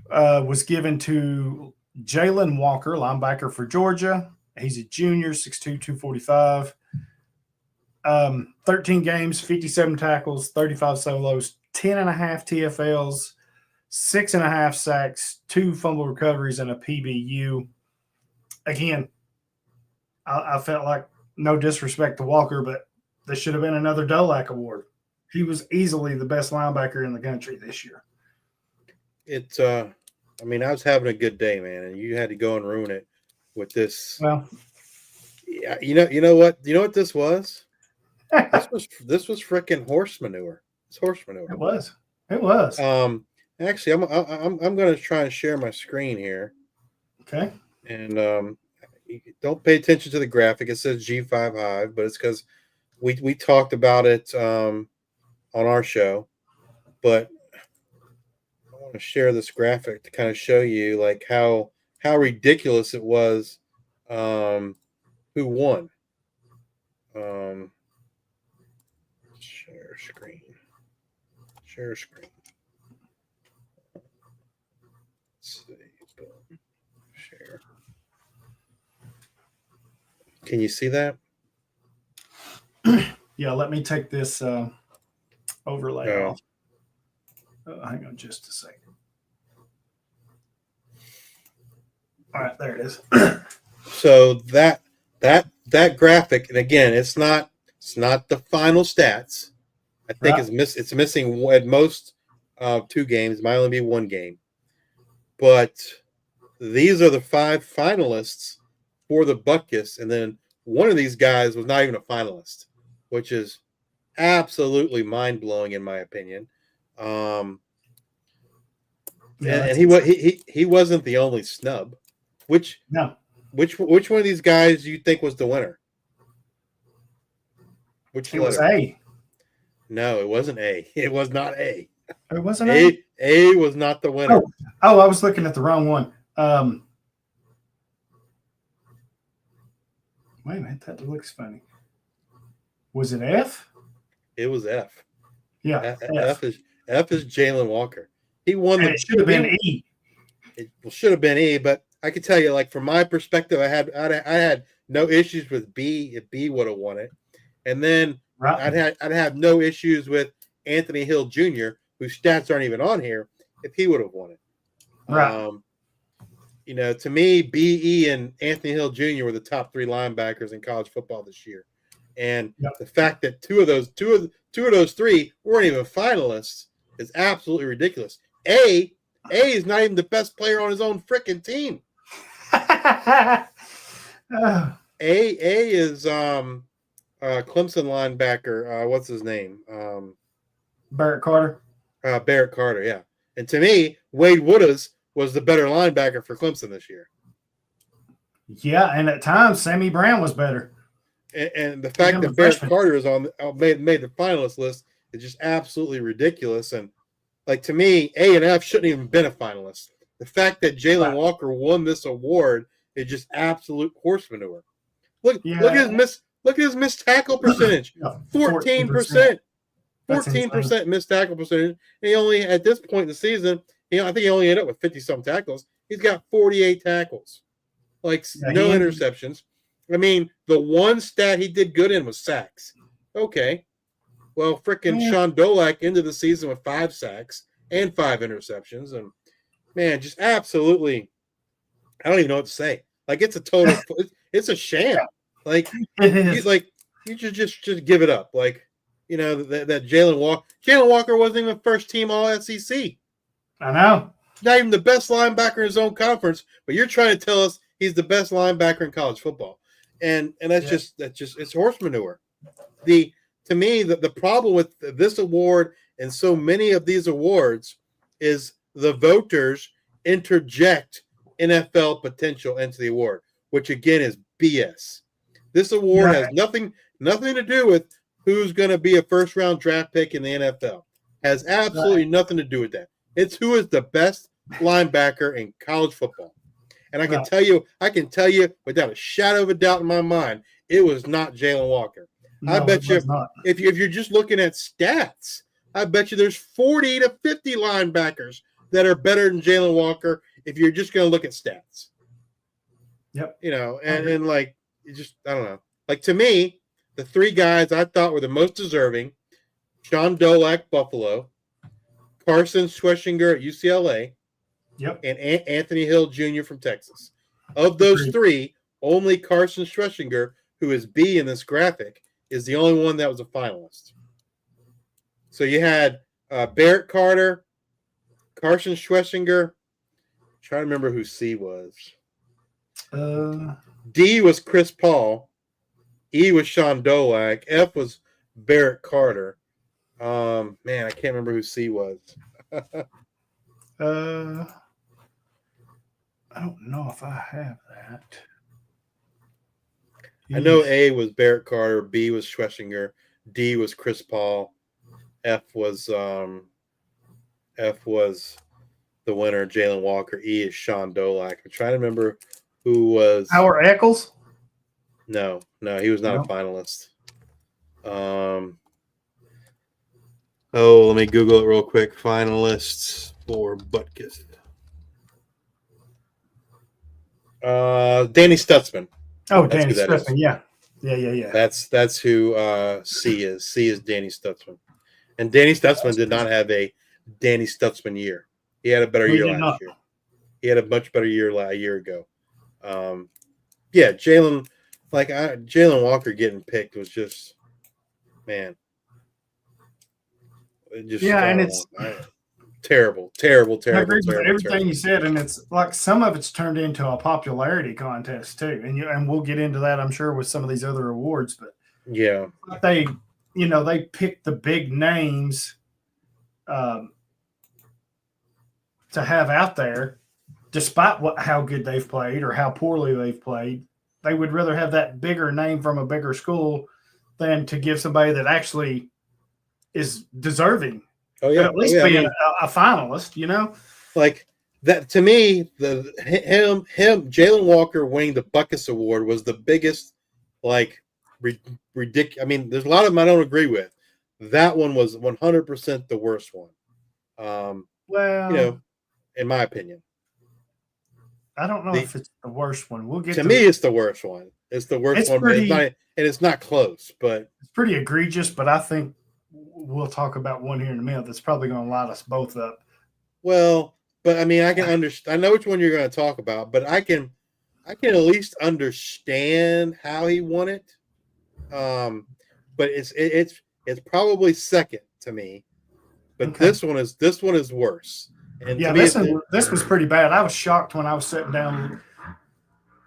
was given to Jalen Walker, linebacker for Georgia. He's a junior, 6'2", 245. 13 games, 57 tackles, 35 solos, 10.5 TFLs, 6.5 sacks, 2 fumble recoveries, and a PBU. Again, I felt like, no disrespect to Walker, but there should have been another Dolak Award. He was easily the best linebacker in the country this year. I mean, I was having a good day, man, and you had to go and ruin it with this. Well, yeah, you know what? You know what this was? This was freaking horse manure. It's horse manure. It was. Actually, I'm going to try and share my screen here. Okay. And don't pay attention to the graphic. It says G5 Hive, but it's because we talked about it on our show. But I want to share this graphic to kind of show you like how ridiculous it was. Who won? Share screen. Share screen. Let's see. Boom. Share. Can you see that? Yeah, let me take this overlay Oh. off. Hang on just a second. All right, there it is. So that graphic, and again, it's not the final stats. I think Right. it's missing at most 2 games. It might only be 1 game. But these are the 5 finalists for the Butkus, and then one of these guys was not even a finalist, which is absolutely mind-blowing in my opinion. And he wasn't the only snub. Which one of these guys do you think was the winner? Which It letter? was A. No, it wasn't A. It was not A. It wasn't A. A was not the winner. Oh, I was looking at the wrong one. Wait a minute, that looks funny. Was it F? It was F. Yeah, F is Jalen Walker. He won and the. it should have been E. It should have been E, but I can tell you, like from my perspective, I had no issues with B if B would have won it, and then Right. I'd have no issues with Anthony Hill Jr., whose stats aren't even on here, if he would have won it. Right. To me, B, E, and Anthony Hill Jr. were the top 3 linebackers in college football this year, and the fact that two of those 3 weren't even finalists is absolutely ridiculous. A is not even the best player on his own freaking team. A is Clemson linebacker. What's his name? Barrett Carter. Barrett Carter. Yeah, and to me, Wade Wooders was the better linebacker for Clemson this year. Yeah, and at times Sammy Brown was better. And the fact that Barrett Carter is on made the finalist list is just absolutely ridiculous. And like to me, A and F shouldn't even been a finalist. The fact that Jalen Walker won this award is just absolute horse manure. Look at his missed tackle percentage. 14%. 14% missed tackle percentage. And he only at this point in the season, I think he only ended up with 50-some tackles. He's got 48 tackles. No interceptions. I mean, the one stat he did good in was sacks. Okay. Well, freaking Sean Dolak ended the season with 5 sacks and 5 interceptions. And, man, just absolutely, I don't even know what to say. It's a total, it's a sham. He's you should just give it up. That Jalen Walker wasn't even first team all SEC. I know. Not even the best linebacker in his own conference, but you're trying to tell us he's the best linebacker in college football. And that's just it's horse manure. To me, the problem with this award and so many of these awards is the voters interject NFL potential into the award, which again is BS. This award has nothing to do with who's going to be a first-round draft pick in the NFL. Has absolutely nothing to do with that. It's who is the best linebacker in college football. And I can tell you without a shadow of a doubt in my mind, it was not Jalen Walker. No, I bet you if you're just looking at stats, I bet you there's 40 to 50 linebackers that are better than Jalen Walker if you're just going to look at stats. Yep. And I don't know. To me, the 3 guys I thought were the most deserving, Sean Dolak, Buffalo, Carson Schweschinger at UCLA, and Anthony Hill Jr. from Texas. Of those 3, only Carson Schweschinger, who is B in this graphic, is the only one that was a finalist. So you had Barrett Carter, Carson Schweschinger. I'm trying to remember who C was. D was Chris Paul. E was Sean Dolak. F was Barrett Carter. Man, I can't remember who C was. I don't know if I have that. I know A was Barrett Carter, B was Schweschinger, D was Chris Paul, F was the winner, Jalen Walker. E is Sean Dolak. I'm trying to remember who was. Howard Eccles? No, he was not No. a finalist. Let me Google it real quick. Finalists for Butkus. Danny Stutzman. Oh, That's Danny who that is. Stutzman. Yeah. That's who C is. C is Danny Stutzman. And Danny Stutzman did not have a Danny Stutzman year. He had a better year last year. He had a much better year a year ago. Jalen Walker getting picked was just, man. And it's terrible. I agree with everything you said, and it's like some of it's turned into a popularity contest too, and we'll get into that, I'm sure, with some of these other awards. But yeah, they pick the big names to have out there, despite how good they've played or how poorly they've played. They would rather have that bigger name from a bigger school than to give somebody that actually is deserving. At least being a finalist, like that. To me, Jalen Walker winning the Butkus Award was the biggest, ridiculous. I mean, there's a lot of them I don't agree with. That one was 100% the worst one. In my opinion, I don't know if it's the worst one. We'll get to me. It's the worst one. It's the worst one, and it's not close. But it's pretty egregious. But I think we'll talk about one here in a minute that's probably going to light us both up. Well, but I mean, I can understand. I know which one you're going to talk about, but I can at least understand how he won it. But it's probably second to me. But okay. this one is worse. And this was pretty bad. I was shocked when I was sitting down.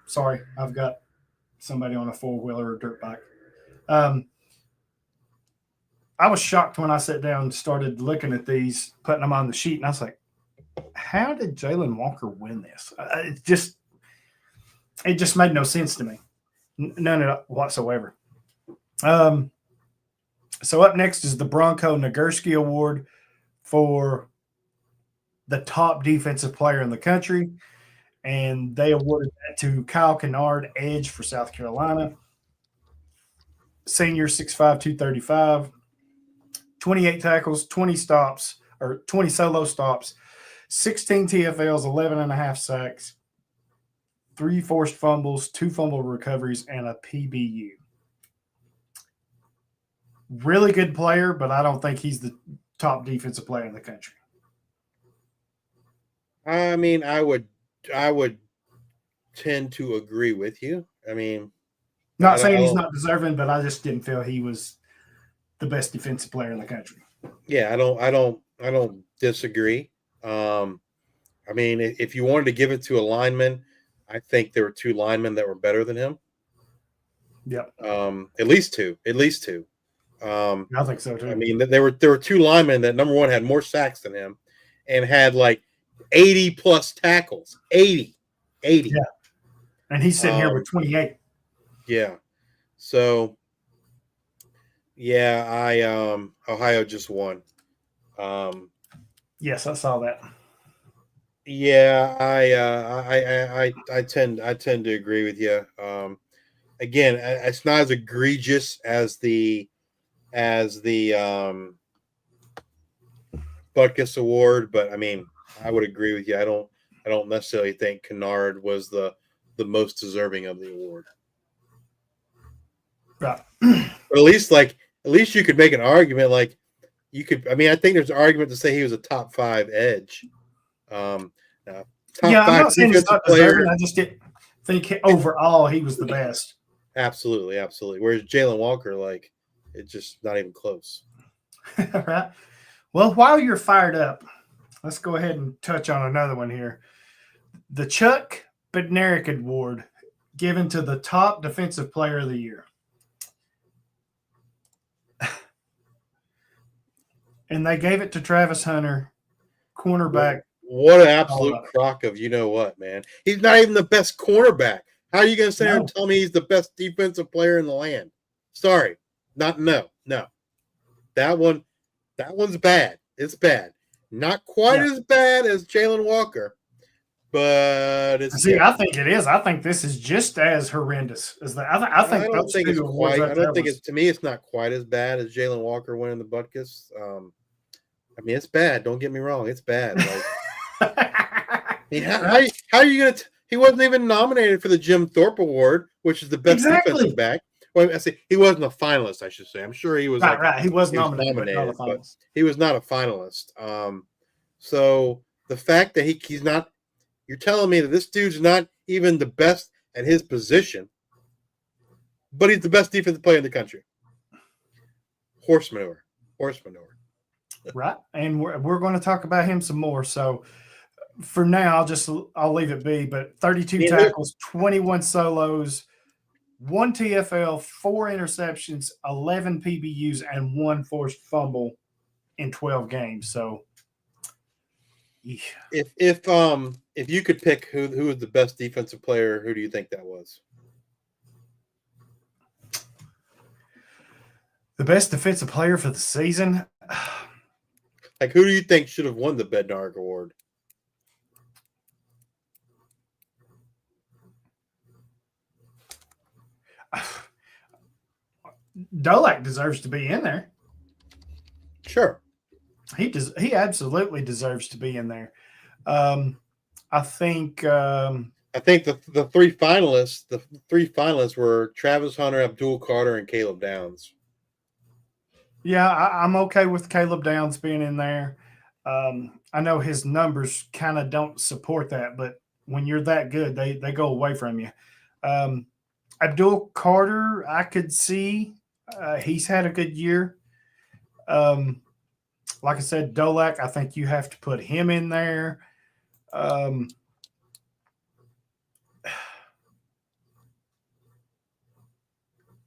Sorry, I've got somebody on a 4-wheeler or dirt bike. I was shocked when I sat down and started looking at these, putting them on the sheet, and I was like, how did Jalen Walker win this? It just made no sense to me. None of it whatsoever. So up next is the Bronco Nagurski Award for the top defensive player in the country, and they awarded that to Kyle Kennard, edge for South Carolina. Senior, 6'5", 235. 28 tackles, 20 solo stops, 16 TFLs, 11.5 sacks, 3 forced fumbles, 2 fumble recoveries, and a PBU. Really good player, but I don't think he's the top defensive player in the country. I mean, I would tend to agree with you. I mean, not saying he's not deserving, but I just didn't feel he was the best defensive player in the country. Yeah, I don't disagree. I mean, if you wanted to give it to a lineman, I think there were 2 linemen that were better than him. Yep. At least two. I think so too. I mean, there were 2 linemen that, number one, had more sacks than him and had 80 plus tackles. 80. Yeah. And he's sitting here with 28. Yeah. So yeah, Ohio just won. Yes, I saw that. Yeah, I tend to agree with you. Again, it's not as egregious as the Butkus Award, but I mean, I would agree with you. I don't necessarily think Kennard was the most deserving of the award. Right. But at least you could make an argument. I think there's an argument to say he was a top 5 edge. Top 5 I'm not saying he's not player. deserving. I just didn't think overall he was the best. Absolutely. Whereas Jalen Walker, it's just not even close. Right. Well, while you're fired up, let's go ahead and touch on another one here. The Chuck Bednarik Award, given to the top defensive player of the year. And they gave it to Travis Hunter, cornerback. What an absolute crock of you-know-what, man. He's not even the best cornerback. How are you going to sit here and tell me he's the best defensive player in the land? Sorry. No. That one's bad. It's bad. Not quite as bad as Jalen Walker, but it's. See, I think it is. I think this is just as horrendous as that. I think I don't those think two it's awards quite. right I there don't think was- it's. To me, it's not quite as bad as Jalen Walker winning the Butkus. I mean, it's bad. Don't get me wrong. It's bad. Like, I mean, how are you going to – he wasn't even nominated for the Jim Thorpe Award, which is the best defensive back. Well, I say he wasn't a finalist, I should say. I'm sure he was right. He was nominated, but he was not a finalist. So the fact that he's not – you're telling me that this dude's not even the best at his position, but he's the best defensive player in the country. Horse manure. Right, and we're going to talk about him some more. So for now, I'll leave it be. But 32 tackles, 21 solos, 1 TFL, 4 interceptions, 11 PBUs, and 1 forced fumble in 12 games. So, yeah. If you could pick who was the best defensive player, who do you think that was? The best defensive player for the season. Like, who do you think should have won the Bednarik Award? Dolak deserves to be in there. Sure. He absolutely deserves to be in there. I think the three finalists were Travis Hunter, Abdul Carter, and Caleb Downs. Yeah, I'm okay with Caleb Downs being in there. I know his numbers kind of don't support that, but when you're that good, they go away from you. Abdul Carter, I could see he's had a good year. Like I said, Dolak, I think you have to put him in there.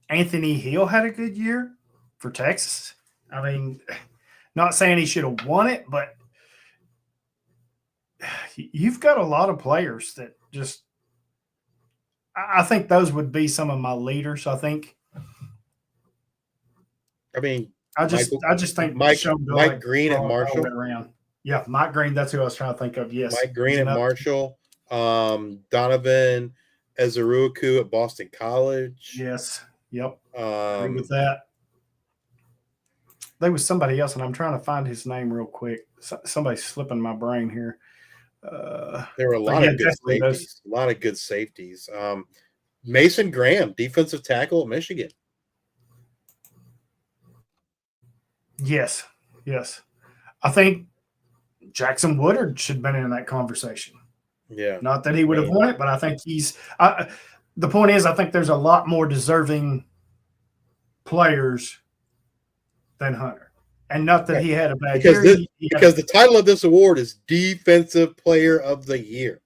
Anthony Hill had a good year for Texas. I mean, not saying he should have won it, but you've got a lot of players that just – I think those would be some of my leaders, I think. I mean – I just think Mike Green at Marshall. Yeah, Mike Green. That's who I was trying to think of. Yes, Mike Green at Marshall. Donovan Ezeruoku at Boston College. Yes. Yep. Agree with that. There was somebody else, and I'm trying to find his name real quick. Somebody's slipping my brain here. There were a lot of good safeties. A lot of good safeties. Mason Graham, defensive tackle at Michigan. Yes. I think Jackson Woodard should have been in that conversation. Yeah. Not that he would have won it, but I think he's the point is I think there's a lot more deserving players than Hunter. And not that he had a bad year. Because the title of this award is Defensive Player of the Year.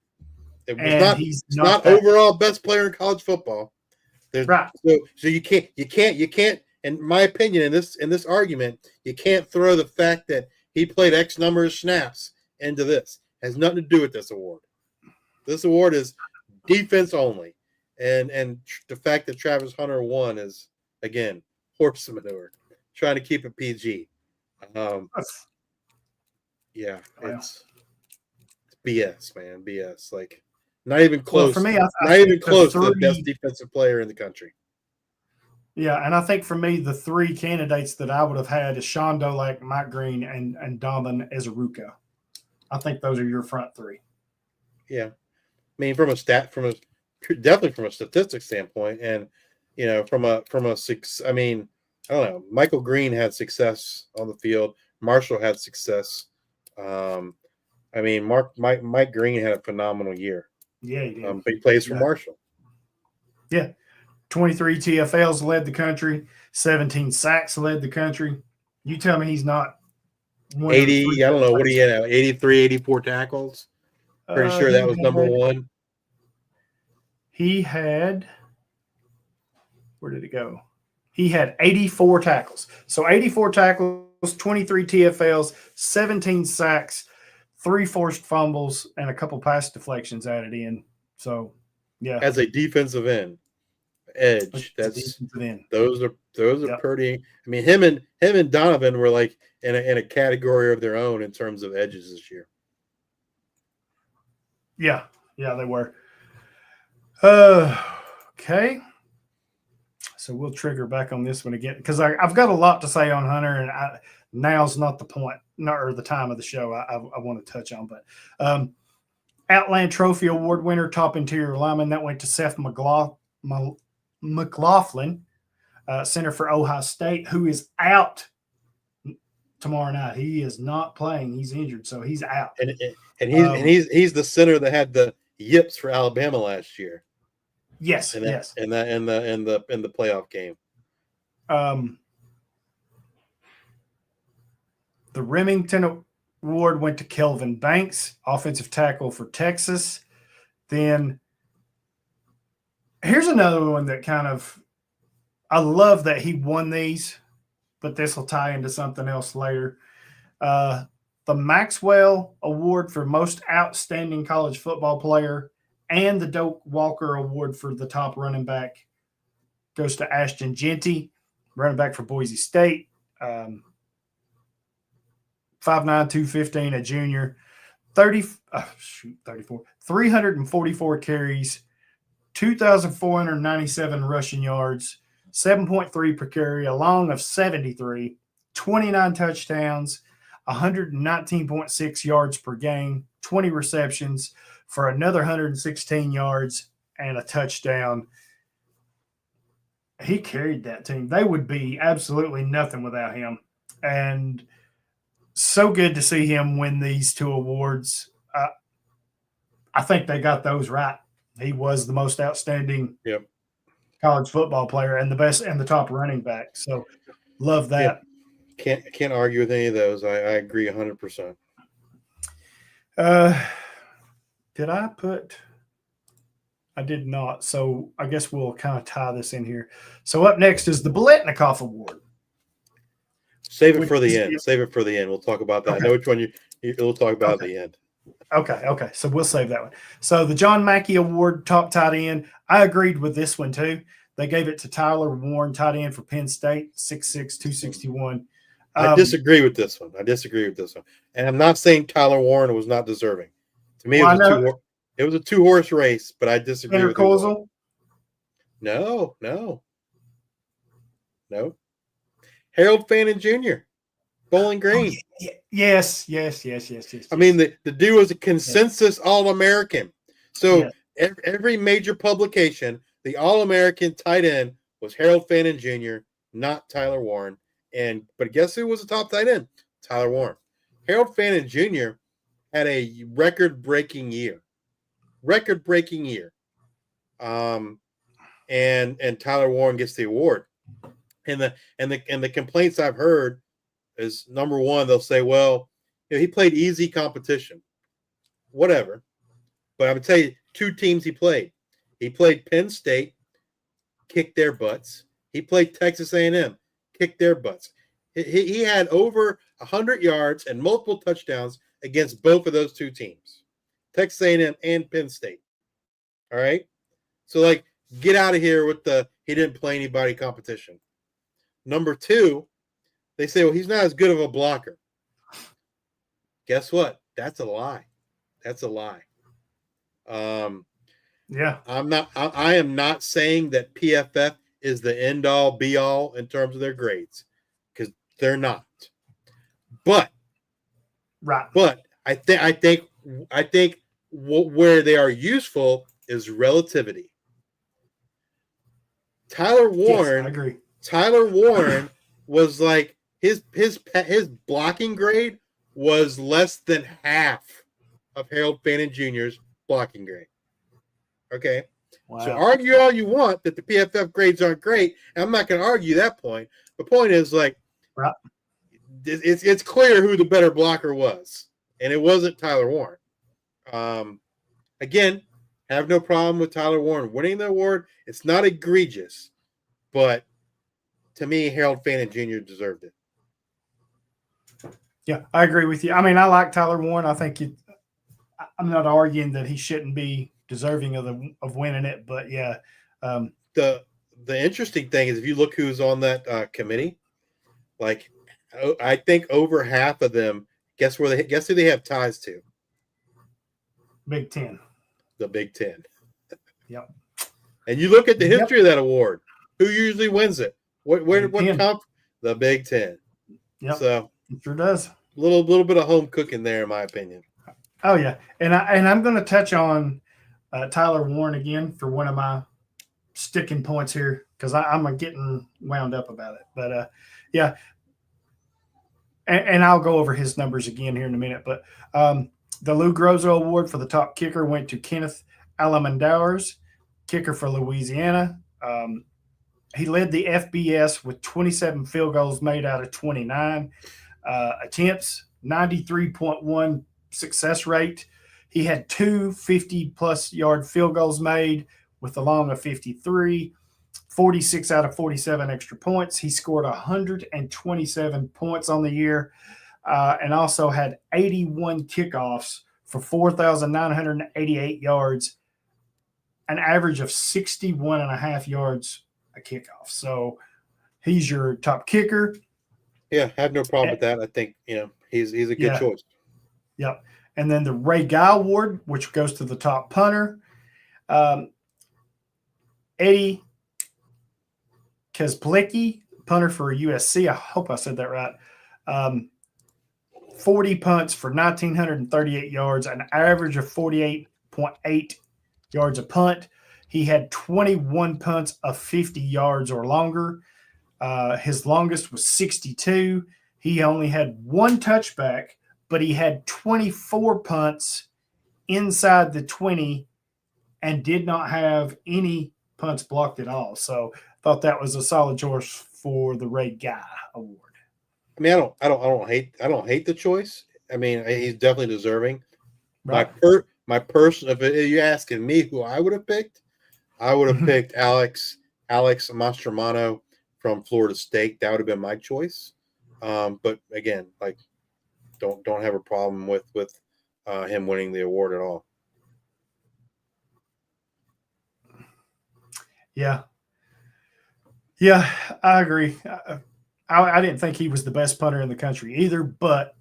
It was he's not overall best player in college football. Right. So you can't in my opinion, in this argument, you can't throw the fact that he played X number of snaps into this. It has nothing to do with this award. This award is defense only, and the fact that Travis Hunter won is, again, horse manure. Trying to keep it PG. Yeah, it's BS, man. BS. Like, not even close. Well, for me, not even close to the best defensive player in the country. Yeah, and I think for me, the 3 candidates that I would have had is Sean Dolak, Mike Green, and Donovan Ezeruoku. I think those are your front 3. Yeah, I mean, definitely from a statistics standpoint, and from a six. I mean, I don't know. Michael Green had success on the field. Marshall had success. I mean, Mike Green had a phenomenal year. Yeah, he did. But he plays for Marshall. Yeah. 23 TFLs led the country. 17 sacks led the country. You tell me he's not 80. I don't know what he had. 83, 84 tackles. Pretty sure that was number 1. He had. Where did it go? He had 84 tackles. So 84 tackles, 23 TFLs, 17 sacks, 3 forced fumbles, and a couple pass deflections added in. So, yeah. As a defensive end. edge. Those are Yep. pretty. I mean, him and Donovan were like in a category of their own in terms of edges this year. Yeah, they were. Okay. So we'll trigger back on this one again because I've got a lot to say on Hunter, and now's not the point, or the time of the show I want to touch on. But Outland Trophy Award winner, top interior lineman, that went to Seth McLaughlin, center for Ohio State, who is out tomorrow night. He is not playing; he's injured, so he's out. And he's the center that had the yips for Alabama last year. Yes, yes. In the playoff game. The Remington Award went to Kelvin Banks, offensive tackle for Texas. Then here's another one that I love that he won these, but this will tie into something else later. The Maxwell Award for most outstanding college football player and the Doak Walker Award for the top running back goes to Ashton Jeanty, running back for Boise State. 5'9", 215, a junior, 344 carries, 2,497 rushing yards, 7.3 per carry, a long of 73, 29 touchdowns, 119.6 yards per game, 20 receptions for another 116 yards and a touchdown. He carried that team. They would be absolutely nothing without him. And so good to see him win these two awards. I think they got those right. He was the most outstanding college football player and the best and the top running back. So love that. Yeah. Can't argue with any of those. I agree 100%. Did I put? I did not. So I guess we'll kind of tie this in here. So up next is the Biletnikoff Award. Save it for the end. Save it for the end. We'll talk about that. Okay. I know which one we'll talk about at the end. Okay. So we'll save that one. So the John Mackey Award, top tight end. I agreed with this one too. They gave it to Tyler Warren, tight end for Penn State, 6'6", 261. I disagree with this one. And I'm not saying Tyler Warren was not deserving. To me, it was a two-horse race, but I disagree with you. No. Harold Fannin Jr., Bowling Green. Oh, yes. I mean, the dude was a consensus All-American. So every major publication, the All-American tight end was Harold Fannin Jr., not Tyler Warren. But guess who was the top tight end? Tyler Warren. Harold Fannin Jr. had a record-breaking year. And Tyler Warren gets the award. And the complaints I've heard is, number one, they'll say, well, he played easy competition. Whatever. But I'm going to tell you two teams he played. He played Penn State, kicked their butts. He played Texas A&M, kicked their butts. He had over 100 yards and multiple touchdowns against both of those two teams, Texas A&M and Penn State. All right? So, get out of here with he didn't play anybody competition. Number two, they say, well, he's not as good of a blocker. Guess what? That's a lie. I am not saying that PFF is the end all be all in terms of their grades, because they're not. But I think where they are useful is relativity. Tyler Warren, yes, I agree. Tyler Warren was like his blocking grade was less than half of Harold Fannin Jr.'s blocking grade. Okay. Wow. So argue all you want that the PFF grades aren't great. And I'm not going to argue that point. The point is, it's clear who the better blocker was, and it wasn't Tyler Warren. Again, have no problem with Tyler Warren winning the award. It's not egregious, but to me, Harold Fannin Jr. deserved it. Yeah, I agree with you. I mean, I like Tyler Warren. I think I'm not arguing that he shouldn't be deserving of winning it, but yeah. The the interesting thing is if you look who's on that committee, like I think over half of them, guess who they have ties to? Big Ten. The Big Ten. Yep. And you look at the history of that award. Who usually wins it? What comp? The Big Ten. Yep. So it sure does. A little bit of home cooking there, in my opinion. Oh yeah, and I'm going to touch on Tyler Warren again for one of my sticking points here because I'm getting wound up about it. But yeah, and I'll go over his numbers again here in a minute. But the Lou Groza Award for the top kicker went to Kenneth Alamandowers, kicker for Louisiana. He led the FBS with 27 field goals made out of 29 attempts, 93.1 success rate. He had 2 50-plus yard field goals made with a long of 53, 46 out of 47 extra points. He scored 127 points on the year and also had 81 kickoffs for 4,988 yards, an average of 61.5 yards a kickoff. So he's your top kicker. Yeah, I have no problem with that. I think, he's a good choice. Yep. And then the Ray Guy Award, which goes to the top punter. Eddie Kezplicki, punter for USC. I hope I said that right. 40 punts for 1,938 yards, an average of 48.8 yards a punt. He had 21 punts of 50 yards or longer. His longest was 62. He only had 1 touchback, but he had 24 punts inside the 20 and did not have any punts blocked at all. So I thought that was a solid choice for the Ray Guy Award. I mean, I don't hate the choice. I mean, he's definitely deserving. Right. My person, if you're asking me who I would have picked, I would have picked Alex Mastromano from Florida State. That would have been my choice. But again, like, don't have a problem with him winning the award at all. Yeah, I agree. I didn't think he was the best punter in the country either, but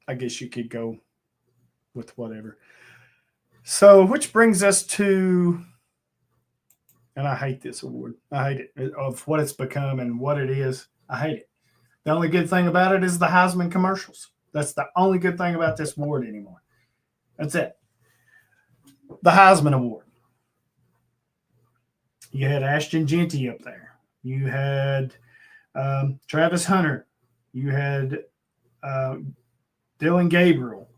I guess you could go with whatever. So, which brings us to, and I hate this award. I hate it, of what it's become and what it is. I hate it. The only good thing about it is the Heisman commercials. That's the only good thing about this award anymore. That's it. The Heisman Award. You had Ashton Jeanty up there. You had Travis Hunter. You had Dylan Gabriel.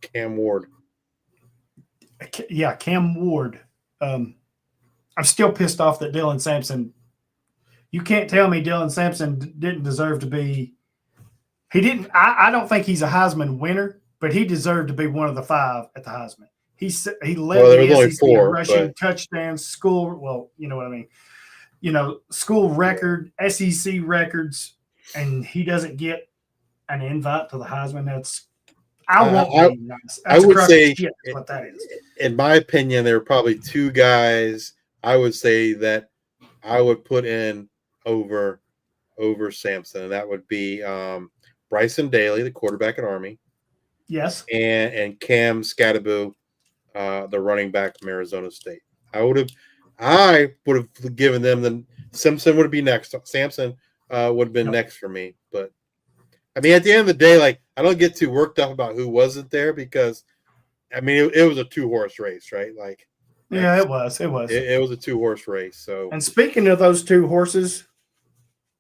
Cam Ward. Yeah, Cam Ward. I'm still pissed off that Dylan Sampson. You can't tell me Dylan Sampson didn't deserve to be. He didn't. I don't think he's a Heisman winner, but he deserved to be one of the 5 at the Heisman. He led the SEC in rushing touchdowns, school. Well, you know what I mean. School record, SEC records, and he doesn't get an invite to the Heisman. I would say what that is. In my opinion, there are probably 2 guys I would say that I would put in over Sampson, and that would be Bryson Daly, the quarterback at Army. Yes. And Cam Scatterbo, the running back from Arizona State. I would have given them Simpson would be next. Sampson would have been next for me. But I mean, at the end of the day, like, I don't get too worked up about who wasn't there because I mean it was a 2-horse race, right? Like, yeah, it was. It was. It was a 2-horse race. So, and speaking of those 2 horses,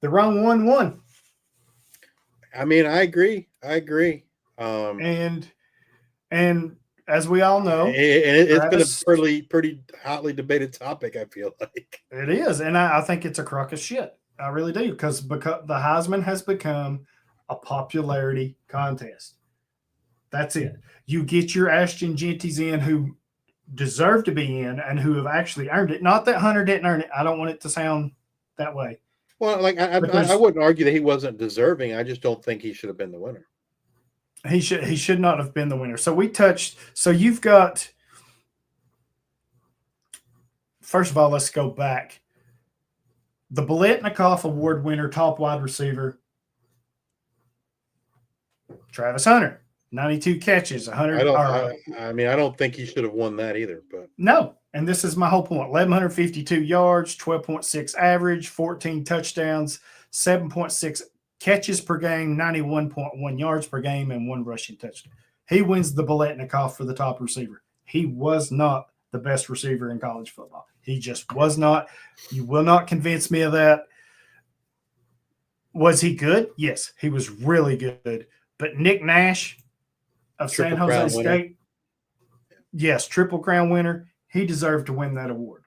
the wrong one won. I mean, I agree. And as we all know, it's been a pretty hotly debated topic, I feel like. It is, and I think it's a crock of shit. I really do, because the Heisman has become a popularity contest. That's it. You get your Ashton Jeantys in who deserve to be in and who have actually earned it. Not that Hunter didn't earn it. I don't want it to sound that way. Well, like I wouldn't argue that he wasn't deserving. I just don't think he should have been the winner. He should not have been the winner. So we touched. So you've got first of all, let's go back. The Biletnikoff Award winner, top wide receiver, Travis Hunter, 92 catches, 100. I don't think he should have won that either. But no, and this is my whole point: 1,152 yards, 12.6 average, 14 touchdowns, 7.6 catches per game, 91.1 yards per game, and 1 rushing touchdown. He wins the Biletnikoff for the top receiver. He was not the best receiver in college football. He just was not. You will not convince me of that. Was he good? Yes, he was really good. But Nick Nash of San Jose State, yes, Triple Crown winner. He deserved to win that award.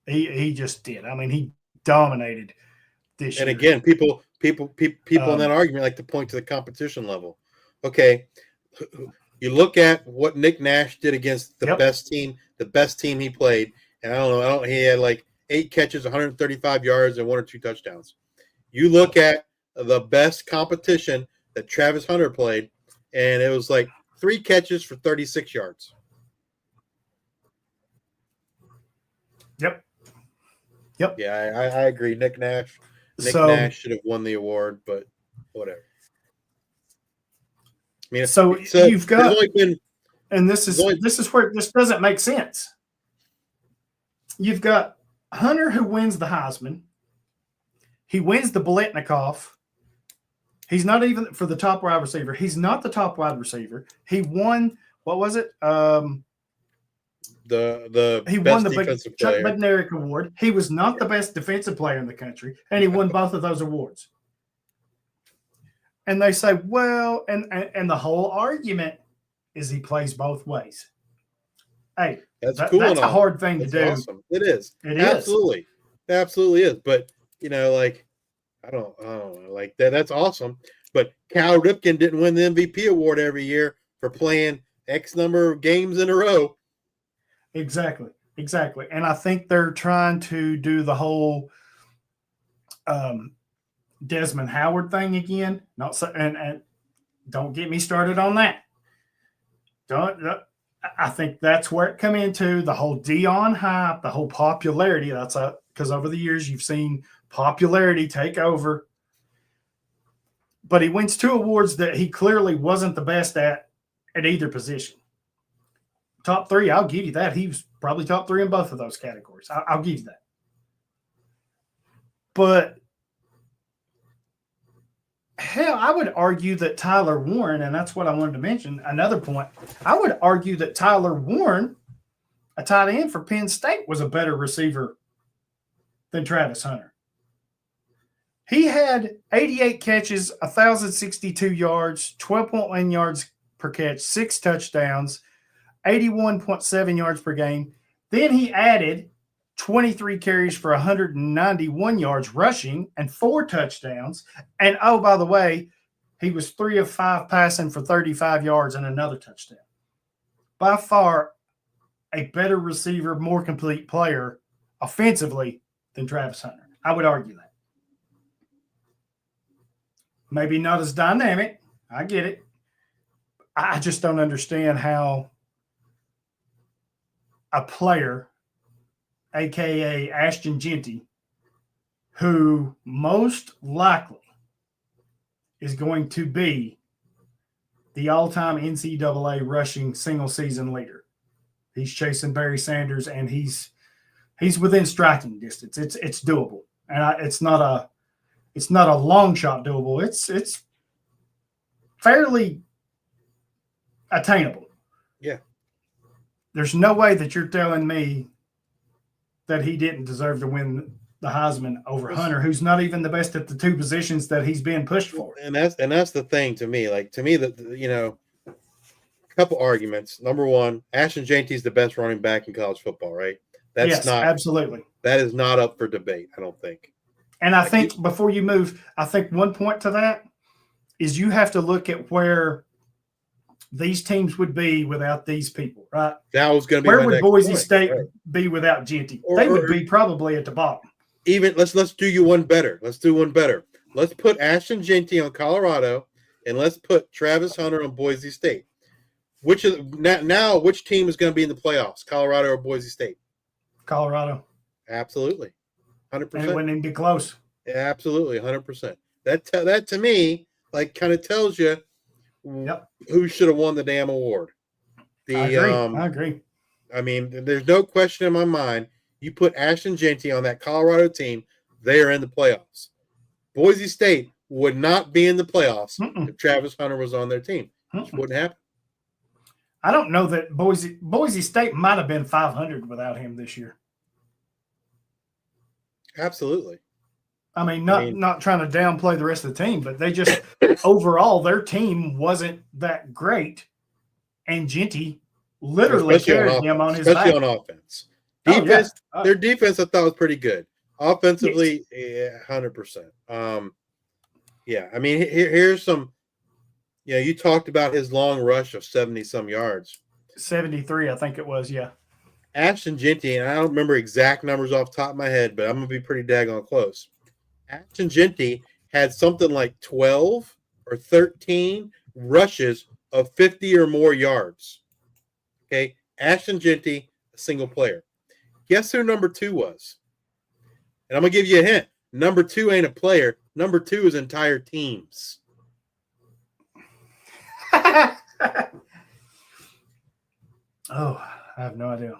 He just did. I mean, he dominated this year. And again, people in that argument like to point to the competition level. Okay, you look at what Nick Nash did against the best team he played, and he had like 8 catches, 135 yards, and 1 or 2 touchdowns. You look at the best competition that Travis Hunter played, and it was like 3 catches for 36 yards. Yep. Yeah, I agree. Nick Nash should have won the award, but whatever. I mean, so you've got, and this is where this doesn't make sense. You've got Hunter who wins the Heisman. He wins the Biletnikoff. He's not even for the top wide receiver. He's not the top wide receiver. He won, what was it? He won the Chuck Bednarik Award. He was not the best defensive player in the country, and he won both of those awards. And they say, well, and the whole argument is he plays both ways. Hey, that's cool. That's a hard thing to do. Awesome. It is. It absolutely. It absolutely is. But like, I don't know, like that's awesome. But Cal Ripken didn't win the MVP award every year for playing X number of games in a row. Exactly. And I think they're trying to do the whole Desmond Howard thing again. Not so, and don't get me started on that. I think that's where it come into the whole Dion hype, the whole popularity. That's because over the years you've seen popularity take over. But he wins 2 awards that he clearly wasn't the best at either position. Top 3, I'll give you that. He was probably top 3 in both of those categories. I'll give you that. But hell, I would argue that Tyler Warren, and that's what I wanted to mention, another point, I would argue that Tyler Warren, a tight end for Penn State, was a better receiver than Travis Hunter. He had 88 catches, 1,062 yards, 12.1 yards per catch, 6 touchdowns, 81.7 yards per game. Then he added 23 carries for 191 yards rushing and 4 touchdowns. And, oh, by the way, he was 3 of 5 passing for 35 yards and another touchdown. By far a better receiver, more complete player offensively than Travis Hunter. I would argue that. Maybe not as dynamic. I get it. I just don't understand how a player, a.k.a. Ashton Jeanty, who most likely is going to be the all-time NCAA rushing single-season leader. He's chasing Barry Sanders, and he's within striking distance. It's doable, and it's not a long shot doable. It's fairly attainable. Yeah. There's no way that you're telling me that he didn't deserve to win the Heisman over Hunter, who's not even the best at the 2 positions that he's being pushed for. And that's the thing to me. Like, to me, that, a couple arguments. Number one, Ashton Jeanty's the best running back in college football, right? Absolutely. That is not up for debate, I don't think. And I think before you move, I think one point to that is you have to look at where these teams would be without these people, right? That was going to be where would Boise State be without Jeanty? They would be probably at the bottom. Even let's do you one better. Let's do one better. Let's put Ashton Jeanty on Colorado, and let's put Travis Hunter on Boise State. Which team is going to be in the playoffs, Colorado or Boise State? Colorado. Absolutely. 100%. And it wouldn't even be close. Absolutely, 100%. That to me, like, kind of tells you who should have won the damn award. I agree. I mean, there's no question in my mind. You put Ashton Jeanty on that Colorado team, they are in the playoffs. Boise State would not be in the playoffs if Travis Hunter was on their team. It wouldn't happen. I don't know that Boise State might have been 500 without him this year. Absolutely. I mean, not trying to downplay the rest of the team, but they just overall their team wasn't that great, and Jeanty literally carried them on his back. Especially on offense. Defense, their defense I thought was pretty good. Offensively, 100%. Yeah, I mean, here's some. Yeah, you talked about his long rush of 70-some yards. 73, I think it was. Yeah. Ashton Jeanty, and I don't remember exact numbers off the top of my head, but I'm gonna be pretty daggone close. Ashton Jeanty had something like 12 or 13 rushes of 50 or more yards. Okay, Ashton Jeanty, a single player. Guess who number 2 was? And I'm going to give you a hint. Number 2 ain't a player. Number 2 is entire teams. Oh, I have no idea.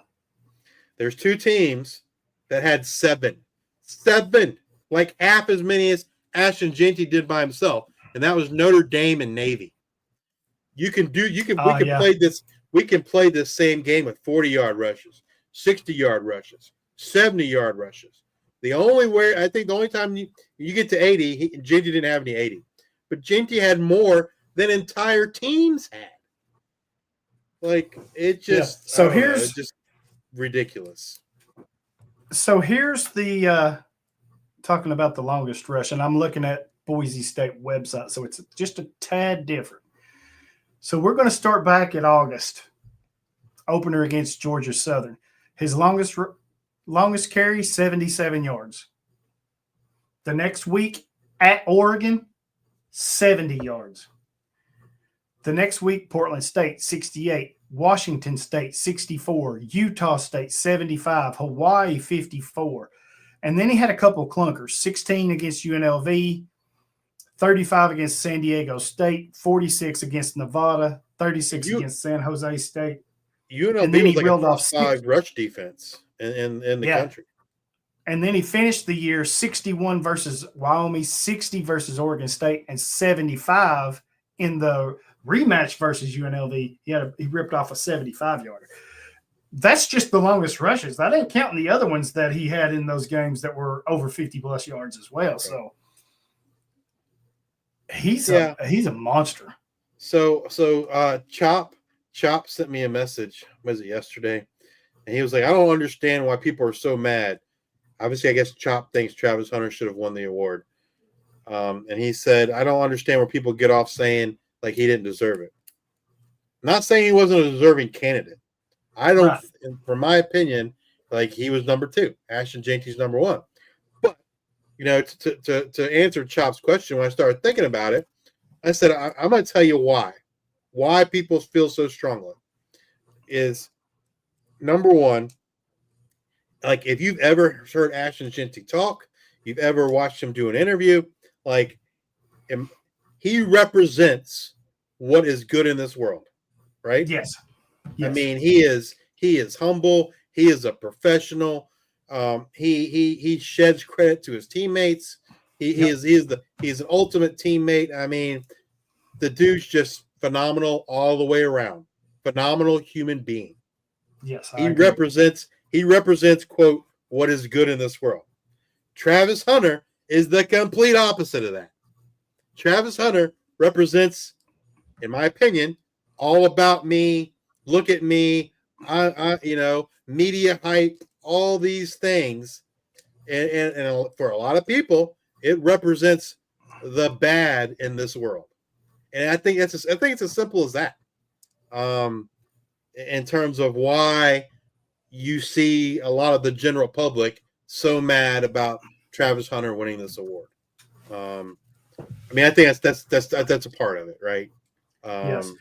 There's 2 teams that had 7. 7! Like half as many as Ashton Jeanty did by himself. And that was Notre Dame and Navy. We can play this same game with 40-yard rushes, 60-yard rushes, 70-yard rushes. The only time you get to 80, Jeanty didn't have any 80. But Jeanty had more than entire teams had. Like, it just it's just ridiculous. So here's the talking about the longest rush, and I'm looking at Boise State website, so it's just a tad different. So we're going to start back in August. Opener against Georgia Southern. His longest carry, 77 yards. The next week at Oregon, 70 yards. The next week, Portland State, 68. Washington State, 64. Utah State, 75. Hawaii, 54. And then he had a couple of clunkers, 16 against UNLV, 35 against San Diego State, 46 against Nevada, 36 against San Jose State. UNLV was like a top 5 rush defense in the country. And then he finished the year 61 versus Wyoming, 60 versus Oregon State, and 75 in the rematch versus UNLV. He ripped off a 75-yarder. That's just the longest rushes. That ain't counting the other ones that he had in those games that were over 50-plus yards as well. Okay. So he's a monster. So Chop sent me a message. Was it yesterday? And he was like, I don't understand why people are so mad. Obviously, I guess Chop thinks Travis Hunter should have won the award. And he said, I don't understand where people get off saying like he didn't deserve it. I'm not saying he wasn't a deserving candidate. I don't, from my opinion, like he was number 2. Ashton Jeanty's number 1. But, to answer Chop's question, when I started thinking about it, I said, I'm going to tell you why people feel so strongly is, number 1, like if you've ever heard Ashton Jeanty talk, you've ever watched him do an interview, like he represents what is good in this world, right? Yes. I mean, he is humble. He is a professional. He sheds credit to his teammates. He's an ultimate teammate. I mean, the dude's just phenomenal all the way around. Phenomenal human being. Yes, he represents quote what is good in this world. Travis Hunter is the complete opposite of that. Travis Hunter represents, in my opinion, all about me. Look at me, media hype, all these things, and for a lot of people, it represents the bad in this world, and I think it's as simple as that. In terms of why you see a lot of the general public so mad about Travis Hunter winning this award. I mean, I think that's a part of it, right? Yes.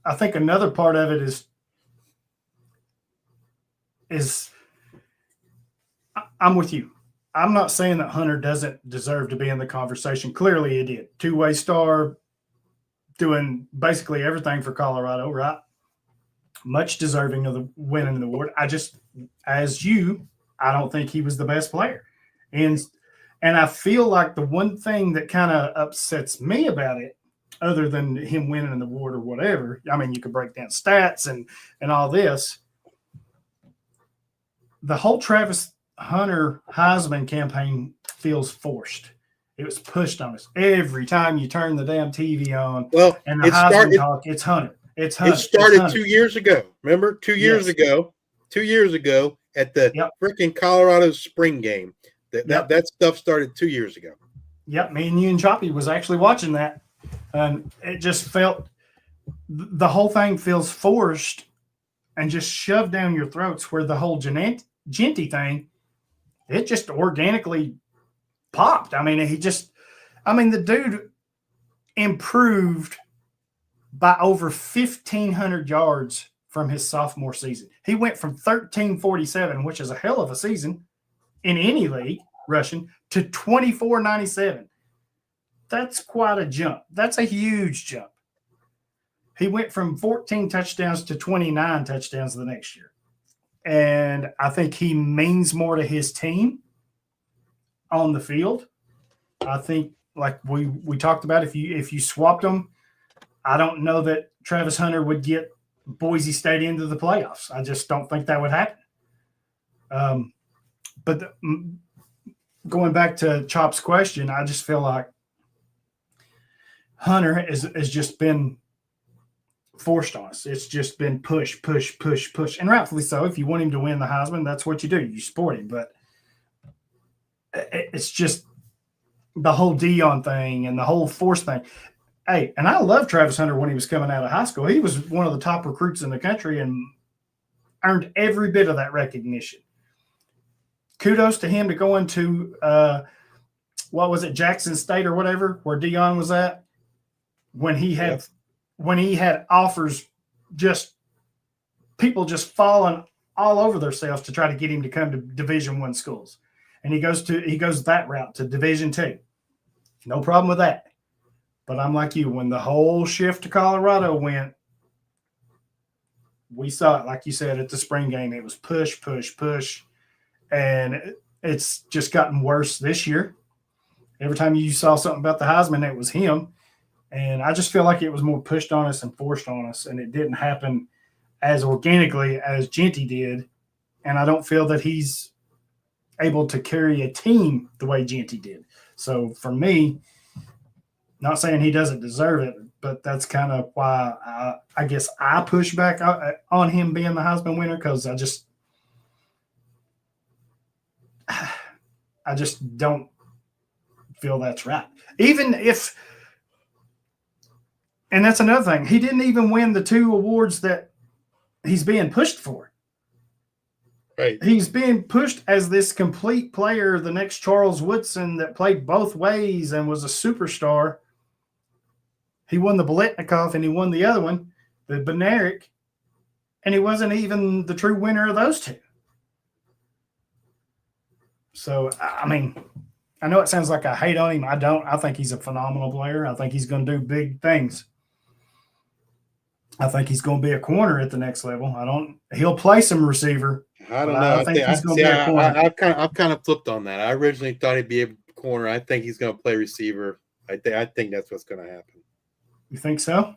I think another part of it is I'm with you. I'm not saying that Hunter doesn't deserve to be in the conversation. Clearly he did. Two-way star, doing basically everything for Colorado, right? Much deserving of the winning the award. I just, as you, I don't think he was the best player. And I feel like the one thing that kind of upsets me about it, other than him winning an award or whatever, I mean, you could break down stats and all this, the whole Travis Hunter Heisman campaign feels forced. It was pushed on us every time you turn the damn TV on. Well, and the Heisman talk, it's Hunter. It's Hunter. It started Hunter. 2 years ago. Remember, 2 years ago. 2 years ago at the freaking Colorado spring game. That stuff started 2 years ago. Yep, me and you and Choppy was actually watching that, and it just felt the whole thing feels forced and just shoved down your throats. Where the whole Genty thing, it just organically popped. I mean, the dude improved by over 1,500 yards from his sophomore season. He went from 1,347, which is a hell of a season in any league rushing, to 2,497. That's quite a jump. That's a huge jump. He went from 14 touchdowns to 29 touchdowns the next year. And I think he means more to his team on the field. I think, like we talked about, if you swapped them, I don't know that Travis Hunter would get Boise State into the playoffs. I just don't think that would happen. Going back to Chop's question, I just feel like Hunter has just been forced on us. It's just been push, and rightfully so. If you want him to win the Heisman, that's what you do. You support him. But it's just the whole Dion thing and the whole force thing. Hey, and I love Travis Hunter when he was coming out of high school. He was one of the top recruits in the country and earned every bit of that recognition. Kudos to him to go into, Jackson State or whatever, where Dion was at, when he had offers, just people just falling all over themselves to try to get him to come to Division I schools. And he goes that route to Division II. No problem with that. But I'm like you, when the whole shift to Colorado went, we saw it, like you said, at the spring game. It was push. And it's just gotten worse this year. Every time you saw something about the Heisman, it was him. And I just feel like it was more pushed on us and forced on us, and it didn't happen as organically as Genty did. And I don't feel that he's able to carry a team the way Genty did. So for me, not saying he doesn't deserve it, but that's kind of why I guess I push back on him being the Heisman winner, because I just don't feel that's right. Even if, and that's another thing, he didn't even win the two awards that he's being pushed for. Right. He's being pushed as this complete player, the next Charles Woodson that played both ways and was a superstar. He won the Biletnikoff and he won the other one, the Benerick, and he wasn't even the true winner of those two. So, I mean, I know it sounds like I hate on him. I don't. I think he's a phenomenal player. I think he's going to do big things. I think he's going to be a corner at the next level. He'll play some receiver. I don't know. I think he's going to be a corner. I've kind of flipped on that. I originally thought he'd be a corner. I think he's going to play receiver. I think that's what's going to happen. You think so?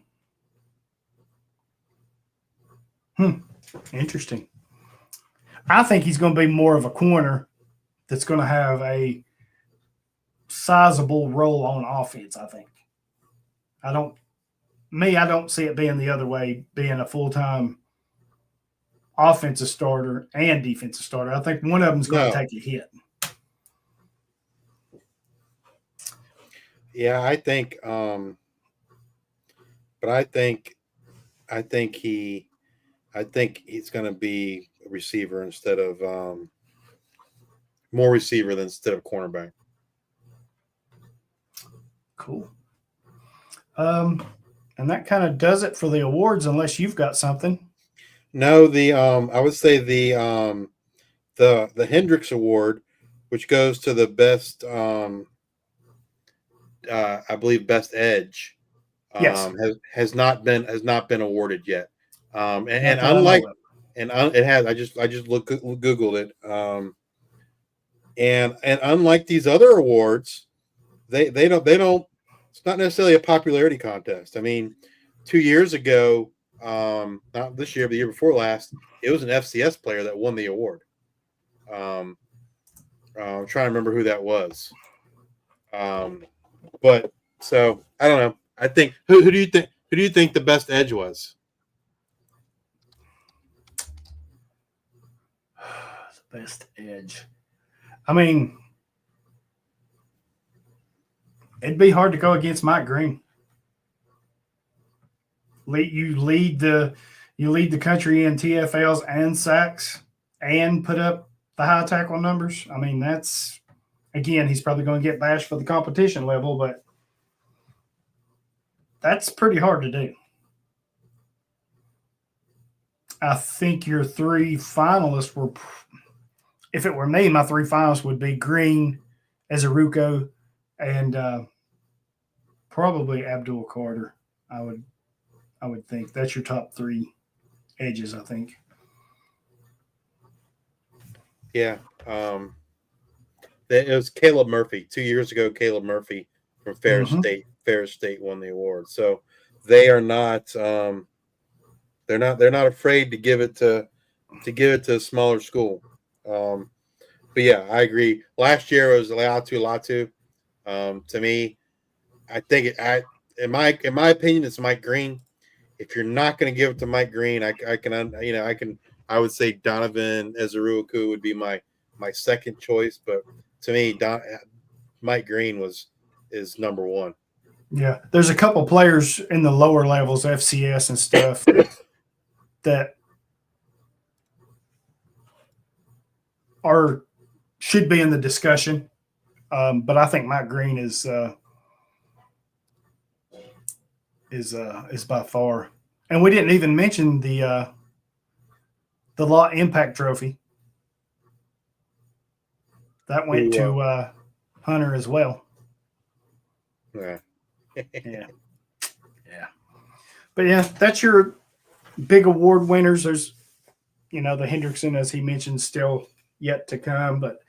Interesting. I think he's going to be more of a corner that's going to have a sizable role on offense, I think. I don't see it being the other way, being a full-time offensive starter and defensive starter. I think one of them's going to take a hit. Yeah, I think but I think he's going to be a receiver instead of more receiver than instead of cornerback. Cool. And that kind of does it for the awards, unless you've got something. No, I would say the Hendricks Award which goes to the best, I believe, best edge, Yes. has not been awarded yet. And Not that I unlike, know of. it has. I just googled it. And unlike these other awards, they don't. It's not necessarily a popularity contest. I mean, 2 years ago, not this year, but the year before last, it was an FCS player that won the award. I'm trying to remember who that was. But so I don't know. I think who do you think the best edge was? The best edge. I mean, it'd be hard to go against Mike Green. You lead the country in TFLs and sacks and put up the high tackle numbers. I mean, that's, again, he's probably going to get bashed for the competition level, but that's pretty hard to do. I think your three finalists were, if it were me, my three finalists would be Green, Ezeruko, and probably Abdul Carter. I would think that's your top three edges, I think. Yeah. It was Caleb Murphy. 2 years ago, Caleb Murphy from Ferris State won the award. So they are not they're not afraid to give it to a smaller school. But yeah, I agree. Last year it was Latu. To me, I think in my opinion, it's Mike Green. If you're not going to give it to Mike Green, I would say Donovan Ezeruoku would be my second choice. But to me, Mike Green is number one. Yeah, there's a couple players in the lower levels, FCS and stuff, that should be in the discussion. But I think Mike Green is by far. And we didn't even mention the Law Impact Trophy. That went to Hunter as well. Yeah. Yeah. But yeah, that's your big award winners. There's, the Hendrickson, as he mentioned, still yet to come. But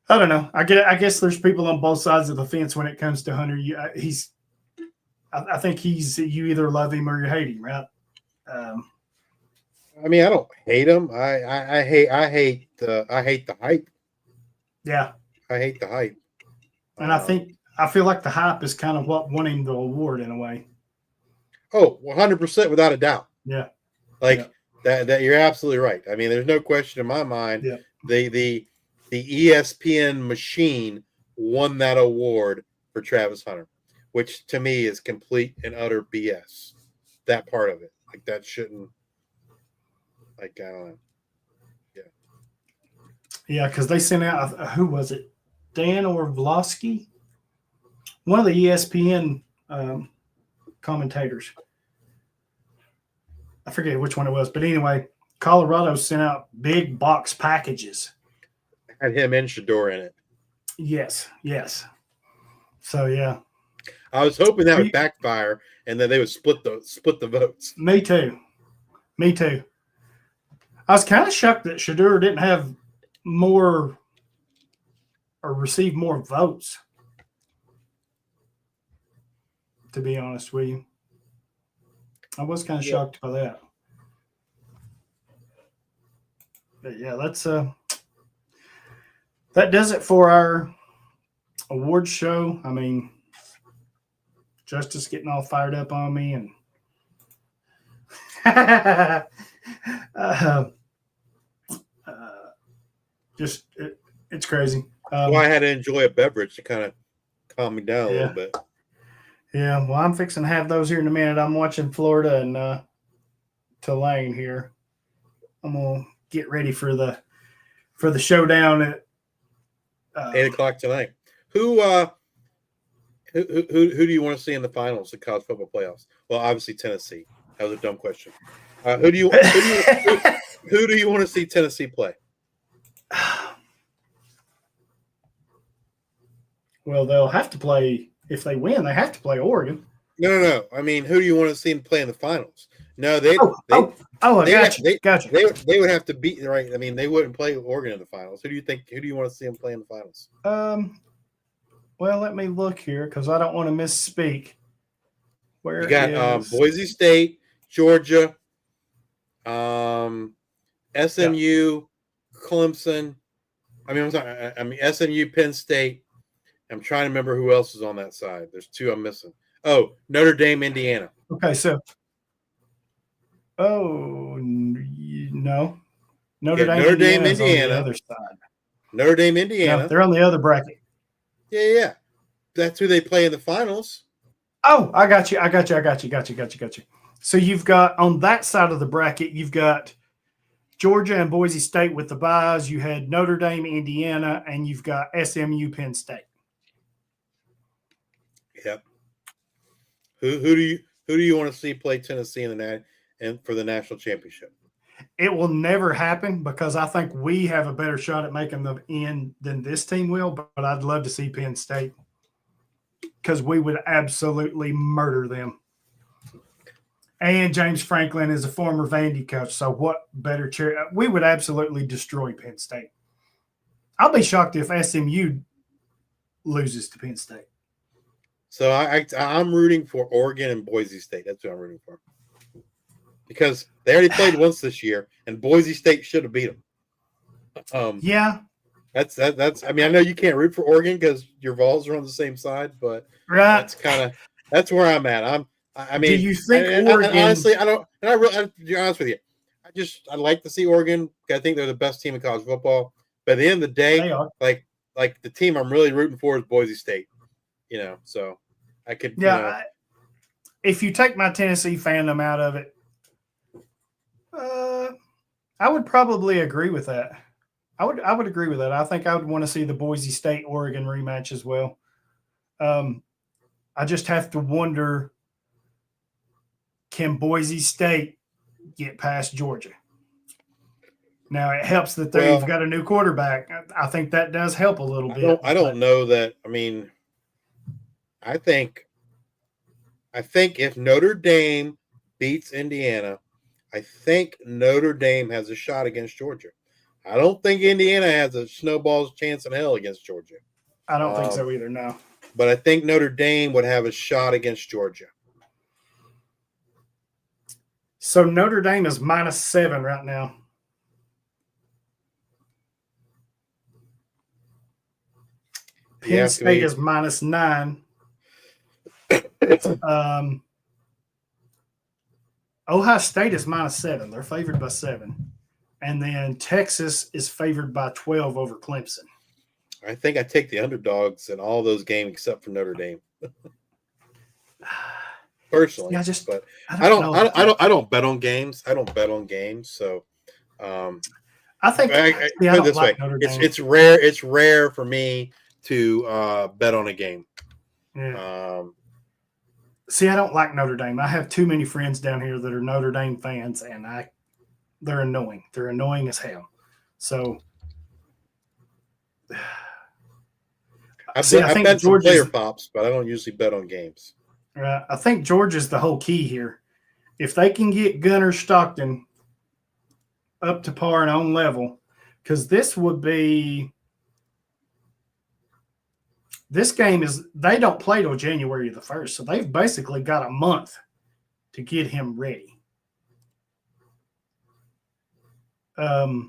I don't know. I guess there's people on both sides of the fence when it comes to Hunter. I think you either love him or you hate him, right? I mean, I don't hate him. I hate the hype. Yeah, I hate the hype. And I feel like the hype is kind of what won him the award in a way. Oh, 100% without a doubt. Yeah. That you're absolutely right. I mean, there's no question in my mind. Yeah. The ESPN machine won that award for Travis Hunter, which to me is complete and utter BS. That part of it. Like that shouldn't, I don't know. Yeah. Yeah, because they sent out, who was it? Dan Orlovsky? One of the ESPN commentators. I forget which one it was, but anyway, Colorado sent out big box packages. Had him and Shador in it. Yes. So yeah, I was hoping that would backfire and then they would split the votes. Me too. I was kind of shocked that Shador didn't have more or receive more votes. To be honest with you, I was kind of shocked by that. But yeah, that's that does it for our award show. I mean, Justice getting all fired up on me and it's crazy. Well, I had to enjoy a beverage to kind of calm me down a little bit. Yeah, well, I'm fixing to have those here in a minute. I'm watching Florida and Tulane here. I'm gonna get ready for the showdown at 8:00 tonight. Who do you want to see in the finals, the college football playoffs? Well, obviously Tennessee. That was a dumb question. Who do you want to see Tennessee play? Well, they'll have to play if they win. They have to play Oregon. No. I mean, who do you want to see them play in the finals? No, I got you. They would have to beat, right? I mean, they wouldn't play Oregon in the finals. Who do you want to see them play in the finals? Well, let me look here because I don't want to misspeak. Where you got Boise State, Georgia, SMU, Clemson. SMU, Penn State. I'm trying to remember who else is on that side. There's two I'm missing. Oh, Notre Dame, Indiana. Okay, so no. Notre Dame, Indiana. On the other side. Notre Dame, Indiana. No, they're on the other bracket. Yeah. That's who they play in the finals. Oh, I got you. So you've got on that side of the bracket, you've got Georgia and Boise State with the byes. You had Notre Dame, Indiana, and you've got SMU, Penn State. Yep. Who do you want to see play Tennessee and for the national championship? It will never happen because I think we have a better shot at making the end than this team will. But I'd love to see Penn State because we would absolutely murder them. And James Franklin is a former Vandy coach, so what better chair? We would absolutely destroy Penn State. I'll be shocked if SMU loses to Penn State. So I'm rooting for Oregon and Boise State. That's what I'm rooting for. Because they already played once this year, and Boise State should have beat them. Yeah. That's. I mean, I know you can't root for Oregon because your Vols are on the same side, but right. That's where I'm at. Do you think Oregon? Honestly, I don't. And to be honest with you, I'd like to see Oregon. I think they're the best team in college football. But at the end of the day, like the team I'm really rooting for is Boise State. So I could. Yeah. If you take my Tennessee fandom out of it, I would probably agree with that. I would agree with that. I think I would want to see the Boise State Oregon rematch as well. I just have to wonder, can Boise State get past Georgia? Now it helps that they've got a new quarterback. I think that does help a little bit. I don't know that. I mean, I think if Notre Dame beats Indiana, I think Notre Dame has a shot against Georgia. I don't think Indiana has a snowball's chance in hell against Georgia. I don't think so either, no. But I think Notre Dame would have a shot against Georgia. So Notre Dame is -7 right now. Penn State is -9. Ohio State is -7. They're favored by 7. And then Texas is favored by 12 over Clemson. I think I take the underdogs in all those games except for Notre Dame. Personally, yeah, but I don't bet on games. I don't bet on games. So I think put it this way. It's rare. It's rare for me to bet on a game. Yeah. See, I don't like Notre Dame. I have too many friends down here that are Notre Dame fans, and they're annoying. They're annoying as hell. So I bet some player pops, but I don't usually bet on games. I think Georgia's the whole key here. If they can get Gunnar Stockton up to par and on level, because this game is, they don't play till January the 1st, so they've basically got a month to get him ready. I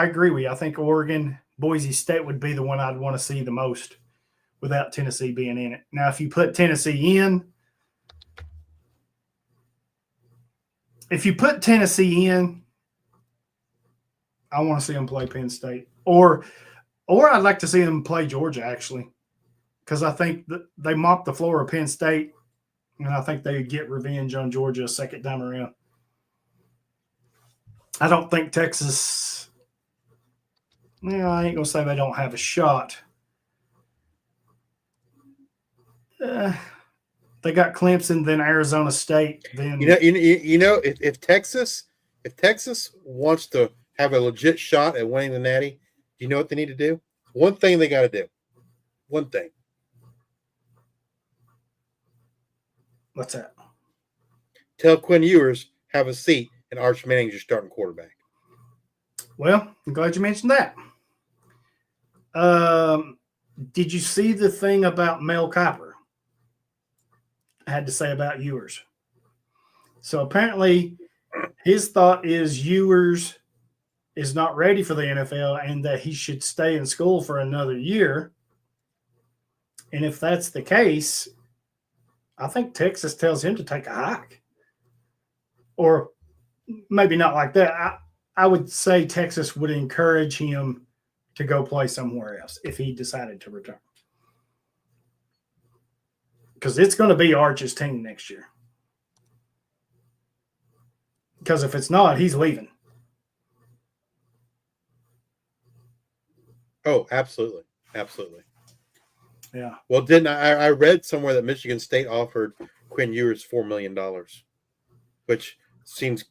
agree with you. I think Oregon, Boise State would be the one I'd want to see the most without Tennessee being in it. Now, if you put Tennessee in, I want to see them play Penn State. Or I'd like to see them play Georgia, actually, because I think that they mopped the floor of Penn State, and I think they would get revenge on Georgia a second time around. I don't think Texas – I ain't going to say they don't have a shot. They got Clemson, then Arizona State. Then if Texas wants to have a legit shot at winning the Natty, do you know what they need to do? one thing they got to do. One thing. What's that? Tell Quinn Ewers have a seat and Arch Manning's your starting quarterback. Well, I'm glad you mentioned that. Did you see the thing about Mel Kiper? I had to say about Ewers. So apparently his thought is Ewers is not ready for the NFL and that he should stay in school for another year. And if that's the case, I think Texas tells him to take a hike. Or maybe not like that. I would say Texas would encourage him to go play somewhere else if he decided to return. Because it's going to be Arch's team next year. Because if it's not, he's leaving. Oh, absolutely. Absolutely. Yeah. Well, didn't I read somewhere that Michigan State offered Quinn Ewers $4 million, which seems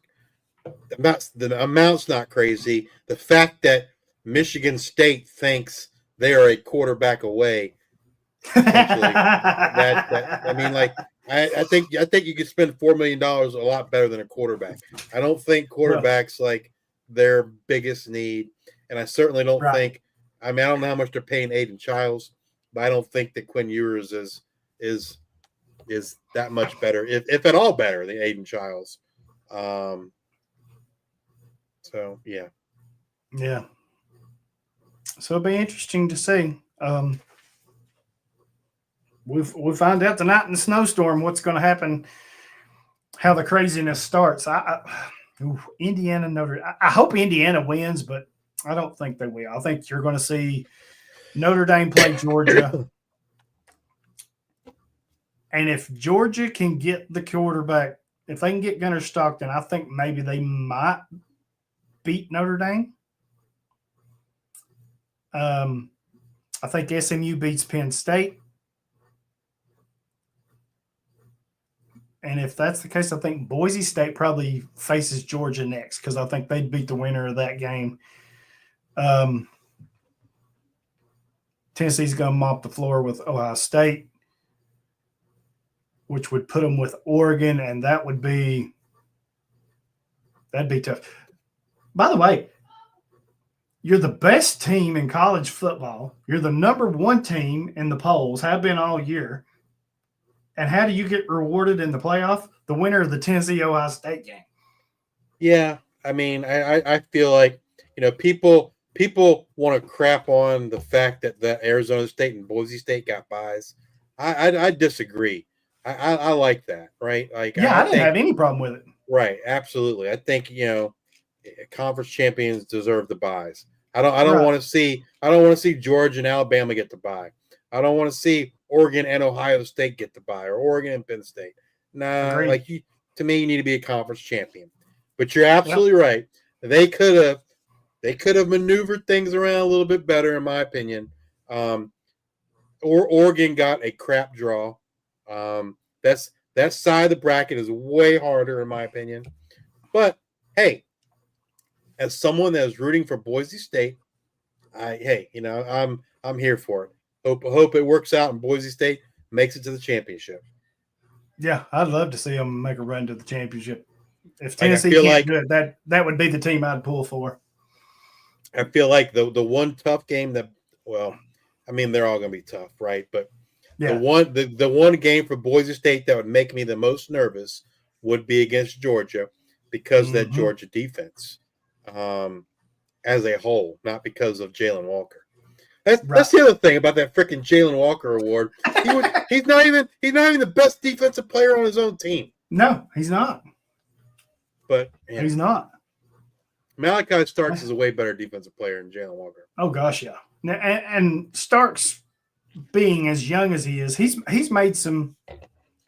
the amount's not crazy. The fact that Michigan State thinks they are a quarterback away, essentially, I mean, like I think you could spend $4 million a lot better than a quarterback. I don't think quarterbacks like their biggest need, and I certainly don't think. I mean, I don't know how much they're paying Aiden Childs, but I don't think that Quinn Ewers is that much better, if at all better than Aiden Childs. So yeah. So it'll be interesting to see. We'll find out tonight in the snowstorm what's going to happen, how the craziness starts. Indiana, I hope Indiana wins, but I don't think they will. I think you're going to see Notre Dame play Georgia. And if Georgia can get the quarterback, if they can get Gunnar Stockton, I think maybe they might beat Notre Dame. I think SMU beats Penn State. And if that's the case, I think Boise State probably faces Georgia next because I think they'd beat the winner of that game. Tennessee's going to mop the floor with Ohio State, which would put them with Oregon, and that'd be tough. By the way, you're the best team in college football. You're the number one team in the polls, have been all year. And how do you get rewarded in the playoff? The winner of the Tennessee-Ohio State game. Yeah, I mean, I feel like, people want to crap on the fact that Arizona State and Boise State got buys. I disagree. I like that, right? Like, yeah, I didn't have any problem with it. Right, absolutely. I think conference champions deserve the buys. I don't want to see Georgia and Alabama get the buy. I don't want to see Oregon and Ohio State get the buy, or Oregon and Penn State. Nah, Agreed. To me, you need to be a conference champion. But you're absolutely right. They could have maneuvered things around a little bit better, in my opinion. Oregon got a crap draw. That side of the bracket is way harder, in my opinion. But hey, as someone that is rooting for Boise State, I'm here for it. Hope it works out and Boise State makes it to the championship. Yeah, I'd love to see them make a run to the championship. If Tennessee can't do it, that would be the team I'd pull for. I feel like the one tough game that, well, I mean, they're all going to be tough, right? But the one game for Boise State that would make me the most nervous would be against Georgia because of that Georgia defense as a whole, not because of Jalen Walker. That's the other thing about that freaking Jalen Walker award. He's not even the best defensive player on his own team. No, he's not. But he's not. Malachi Starks is a way better defensive player than Jalen Walker. Oh gosh, yeah. And Starks, being as young as he is, he's made some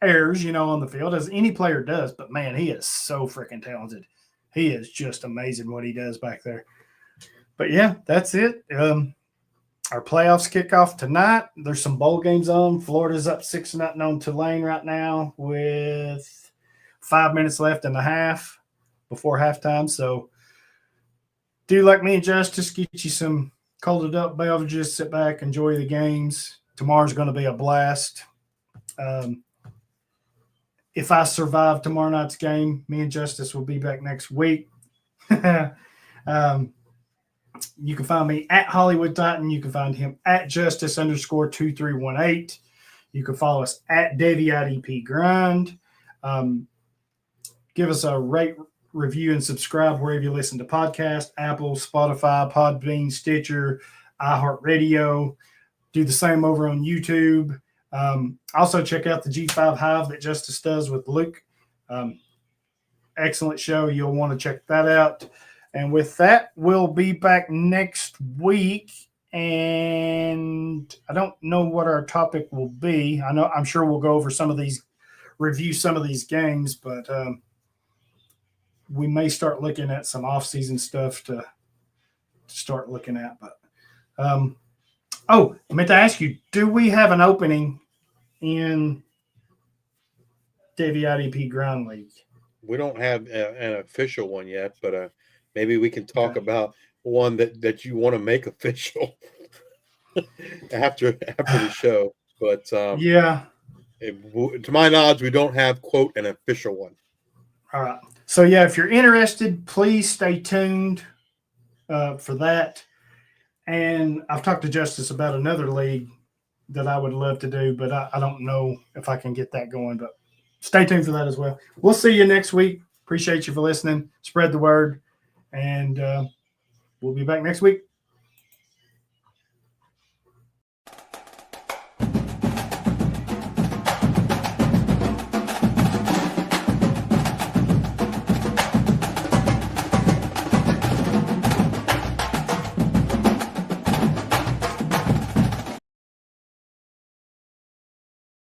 errors, on the field, as any player does. But man, he is so freaking talented. He is just amazing what he does back there. But yeah, that's it. Our playoffs kick off tonight. There's some bowl games on. Florida's up 6-0 on Tulane right now with 5 minutes left in the half before halftime. So do like me and Josh, just get you some cold up beverages, sit back, enjoy the games. Tomorrow's going to be a blast. If I survive tomorrow night's game, me and Justice will be back next week. You can find me at Hollywood Titan. You can find him at Justice_2318. You can follow us at Devy IDP Grind. Give us a rate, review, and subscribe wherever you listen to podcasts: Apple, Spotify, Podbean, Stitcher, iHeartRadio. Do the same over on YouTube. Also, check out the G5 Hive that Justice does with Luke. Excellent show. You'll want to check that out. And with that, we'll be back next week. And I don't know what our topic will be. I'm sure we'll go over review some of these games, but we may start looking at some off-season stuff to start looking at. But I meant to ask you, do we have an opening in Devy IDP Grind League? We don't have an official one yet, but maybe we can talk about one that you want to make official after the show. But yeah, to my knowledge, we don't have, quote, an official one. All right. So, yeah, if you're interested, please stay tuned for that. And I've talked to Justice about another league that I would love to do, but I don't know if I can get that going. But stay tuned for that as well. We'll see you next week. Appreciate you for listening. Spread the word. And we'll be back next week.